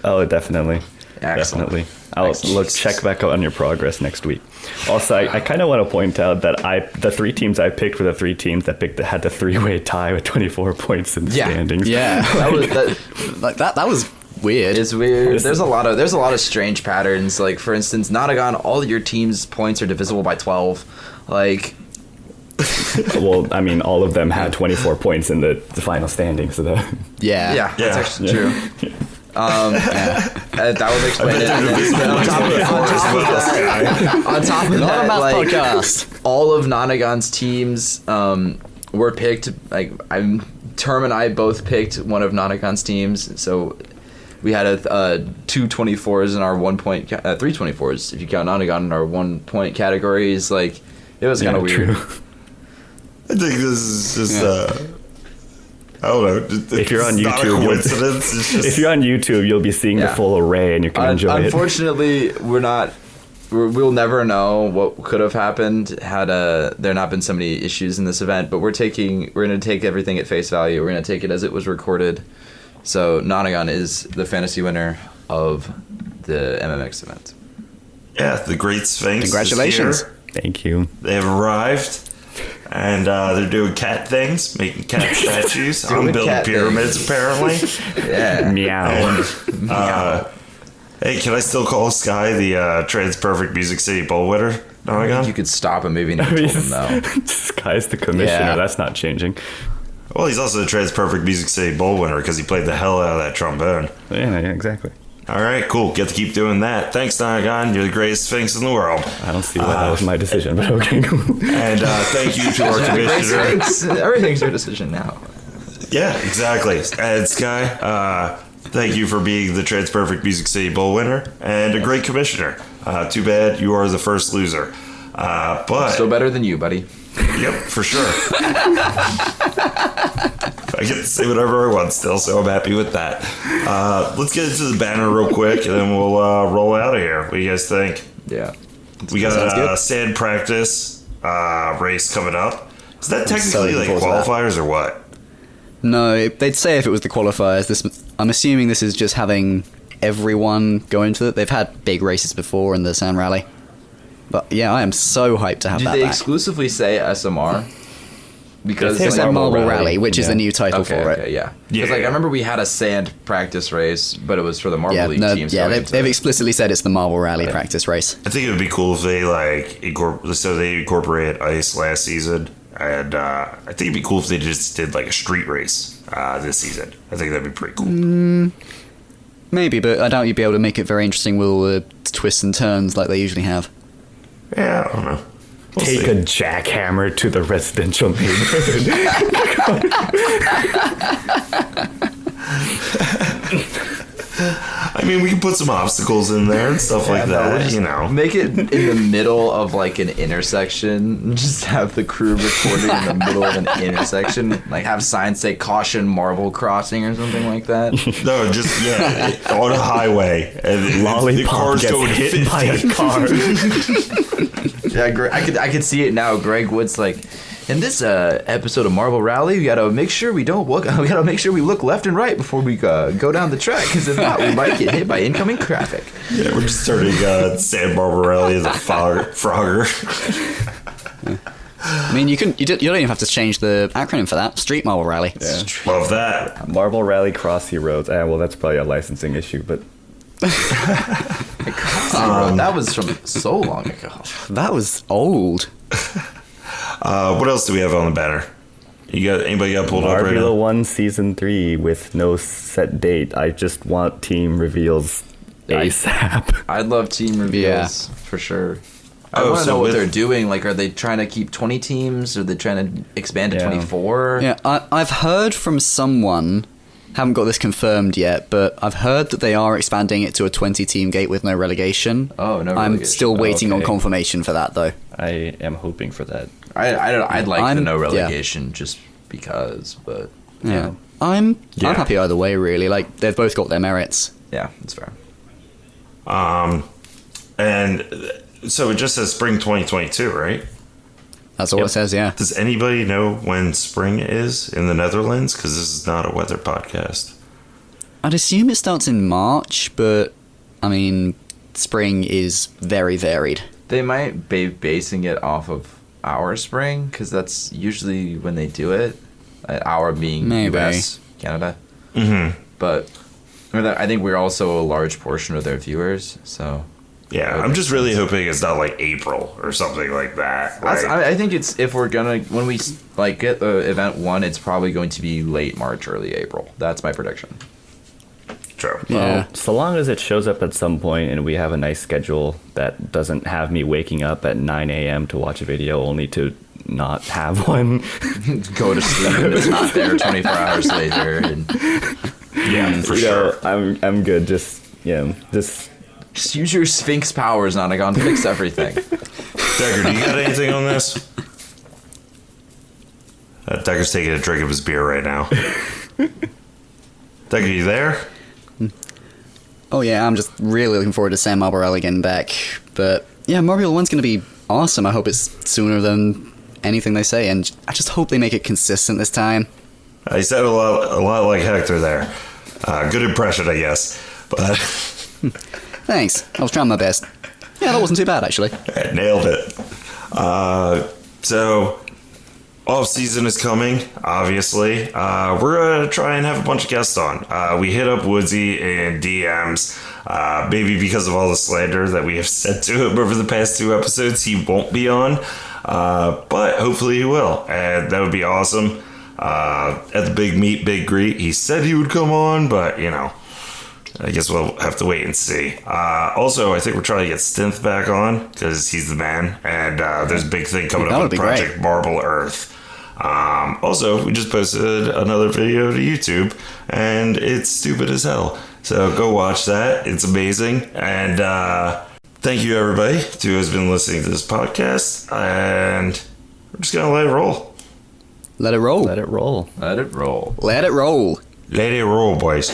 S5: Oh, definitely.
S4: Excellent.
S5: Definitely. I'll check back on your progress next week. Also, I kind of want to point out that the 3 teams I picked were the 3 teams that had the 3-way tie with 24 points in the standings.
S3: Yeah, that was weird.
S4: It's weird. There's a lot of strange patterns. Like, for instance, Nonagon, all your team's points are divisible by 12. Like,
S5: well, I mean, all of them had 24 points in the final standings. So
S3: yeah,
S4: that's actually true. That would explain it. On top of that, like,
S3: podcast.
S4: all of Nonagon's teams were picked. Like, Term and I both picked one of Nonagon's teams, so we had 2 24s in our 1 point, 3 24s if you count Nonagon in our 1 point categories. Like, it was kind of weird.
S5: True.
S1: I think this is just I don't know.
S5: If you're on YouTube,
S1: if
S5: you're on YouTube, you'll be seeing the full array, and you can enjoy it.
S4: Unfortunately, we'll never know what could have happened had there not been so many issues in this event. But we're going to take everything at face value. We're going to take it as it was recorded. So Nonagon is the fantasy winner of the MMX event.
S1: Yeah, the Great Sphinx.
S3: Congratulations!
S1: Is here.
S5: Thank you.
S1: They have arrived. And they're doing cat things, making cat statues. I'm building pyramids, apparently.
S4: Yeah.
S5: Meow.
S1: And, hey, can I still call Sky the TransPerfect Music City Bowl winner? No, I got.
S4: You could stop him. Maybe never told him no.
S5: Sky's the commissioner.
S3: Yeah.
S5: That's not changing.
S1: Well, he's also the TransPerfect Music City Bowl winner because he played the hell out of that trombone.
S5: Yeah, exactly.
S1: All right, cool. Get to keep doing that. Thanks, Nonagon. You're the greatest Sphinx in the world.
S5: I don't see why that was my decision, but okay.
S1: And thank you to our commissioner.
S4: Everything's your decision now.
S1: Yeah, exactly. And Sky, thank you for being the TransPerfect Music City Bowl winner and a great commissioner. Too bad you are the first loser. But
S4: Still better than you, buddy.
S1: Yep, for sure. I get to say whatever I want still, so I'm happy with that. Let's get into the banner real quick, and then we'll roll out of here. What do you guys think?
S4: Yeah.
S1: We got a sand practice race coming up. Is that technically like qualifiers or what?
S3: No, they'd say if it was the qualifiers. I'm assuming this is just having everyone go into it. They've had big races before in the Sand Rally. But yeah, I am so hyped to have that
S4: Do they
S3: back.
S4: exclusively say SMR? Because
S3: It's a Marble Rally, which is the new title for it.
S4: Okay, yeah. Because I remember we had a sand practice race, but it was for the Marble League teams.
S3: Yeah, they've explicitly said it's the Marble Rally practice race.
S1: I think it would be cool if they they incorporated ice last season, and I think it'd be cool if they just did like a street race this season. I think that'd be pretty cool.
S3: Maybe, but I doubt you'd be able to make it very interesting with all the twists and turns like they usually have.
S1: Yeah, I don't know. We'll
S5: Take
S1: see.
S5: a jackhammer to the residential neighborhood.
S1: I mean, we can put some obstacles in there and stuff like that, you know.
S4: Make it in the middle of like an intersection. Just have the crew recording in the middle of an intersection. Like have signs say caution marble crossing or something like that.
S1: No, just, on a highway. And
S5: Lollipop
S1: the car's
S5: gets
S1: going
S5: hit by a car.
S4: Yeah, I could see it now. Greg Wood's like, in this episode of Marble Rally, we gotta make sure we look left and right before we go down the track, because if not, we might get hit by incoming traffic.
S1: Yeah, we're just starting Sand Marble Rally as a Frogger.
S3: I mean, you don't even have to change the acronym for that. Street Marble Rally.
S5: Yeah.
S1: Love that.
S5: Marble Rally Crossy Roads. Well, that's probably a licensing issue, but
S4: That was from so long ago.
S3: That was old.
S1: What else do we have on the banner? Anybody got pulled up right
S5: Formula
S1: now?
S5: 1 Season 3 with no set date. I just want team reveals ASAP.
S4: I'd love team reveals for sure. I want to know what they're doing. Like, are they trying to keep 20 teams? Are they trying to expand to 24?
S3: Yeah, I've heard from someone, haven't got this confirmed yet, but I've heard that they are expanding it to a 20-team gate with no relegation.
S4: Oh, no
S3: I'm
S4: relegation.
S3: still waiting on
S5: Okay.
S3: confirmation for that, though.
S5: I am hoping for that.
S4: I'd like the
S3: I'm-
S4: no
S3: yeah.
S4: relegation just because, but
S3: Yeah. I'm
S1: Yeah.
S3: happy either way, really. Like, they've both got their merits.
S4: yeah, that's fair.
S1: And so it just says spring 2022, right?
S3: That's all it says, yeah.
S1: Does anybody know when spring is in the Netherlands? Because this is not a weather podcast.
S3: I'd assume it starts in March, but, I mean, spring is very varied.
S4: They might be basing it off of our spring, because that's usually when they do it. Our being
S3: Maybe.
S4: US, Canada.
S1: Mm-hmm.
S4: But I think we're also a large portion of their viewers, so...
S1: Yeah, I'm just really hoping it's not like April or something like that. Like,
S4: I think it's, if we're gonna, when we like get the event 1, it's probably going to be late March, early April. That's my prediction.
S1: true.
S3: Yeah.
S5: Well, so long as it shows up at some point and we have a nice schedule that doesn't have me waking up at 9 a.m. to watch a video only to not have one.
S4: Go to sleep and it's not there 24 hours later. And
S1: Yeah, for
S5: You
S1: sure.
S5: know, I'm good. Just
S4: just use your Sphinx powers, Nonagon. Fix everything.
S1: Decker, do you got anything on this? Decker's taking a drink of his beer right now. Decker, you there?
S3: Oh yeah, I'm just really looking forward to Sam Albarella getting back. But yeah, Mario 1's going to be awesome. I hope it's sooner than anything they say, and I just hope they make it consistent this time.
S1: He said a lot like Hector there. Good impression, I guess. But
S3: Thanks. I was trying my best. Yeah, that wasn't too bad, actually.
S1: nailed it. So, off season is coming, obviously. We're going to try and have a bunch of guests on. We hit up Woodsy in DMs. Maybe because of all the slander that we have said to him over the past 2 episodes, he won't be on. But hopefully he will. And that would be awesome. At the big meet, big greet, he said he would come on, but, you know, I guess we'll have to wait and see. Also, I think we're trying to get Stinth back on because he's the man, and there's a big thing coming
S3: That
S1: up
S3: would
S1: with
S3: be
S1: Project
S3: great.
S1: Marble Earth. Also, we just posted another video to YouTube, and it's stupid as hell. So go watch that. It's amazing. And thank you, everybody, who has been listening to this podcast. And we're just going to let it roll.
S3: Let it roll.
S5: let it roll.
S4: Let it roll.
S3: Let it roll.
S1: Let it roll, boys.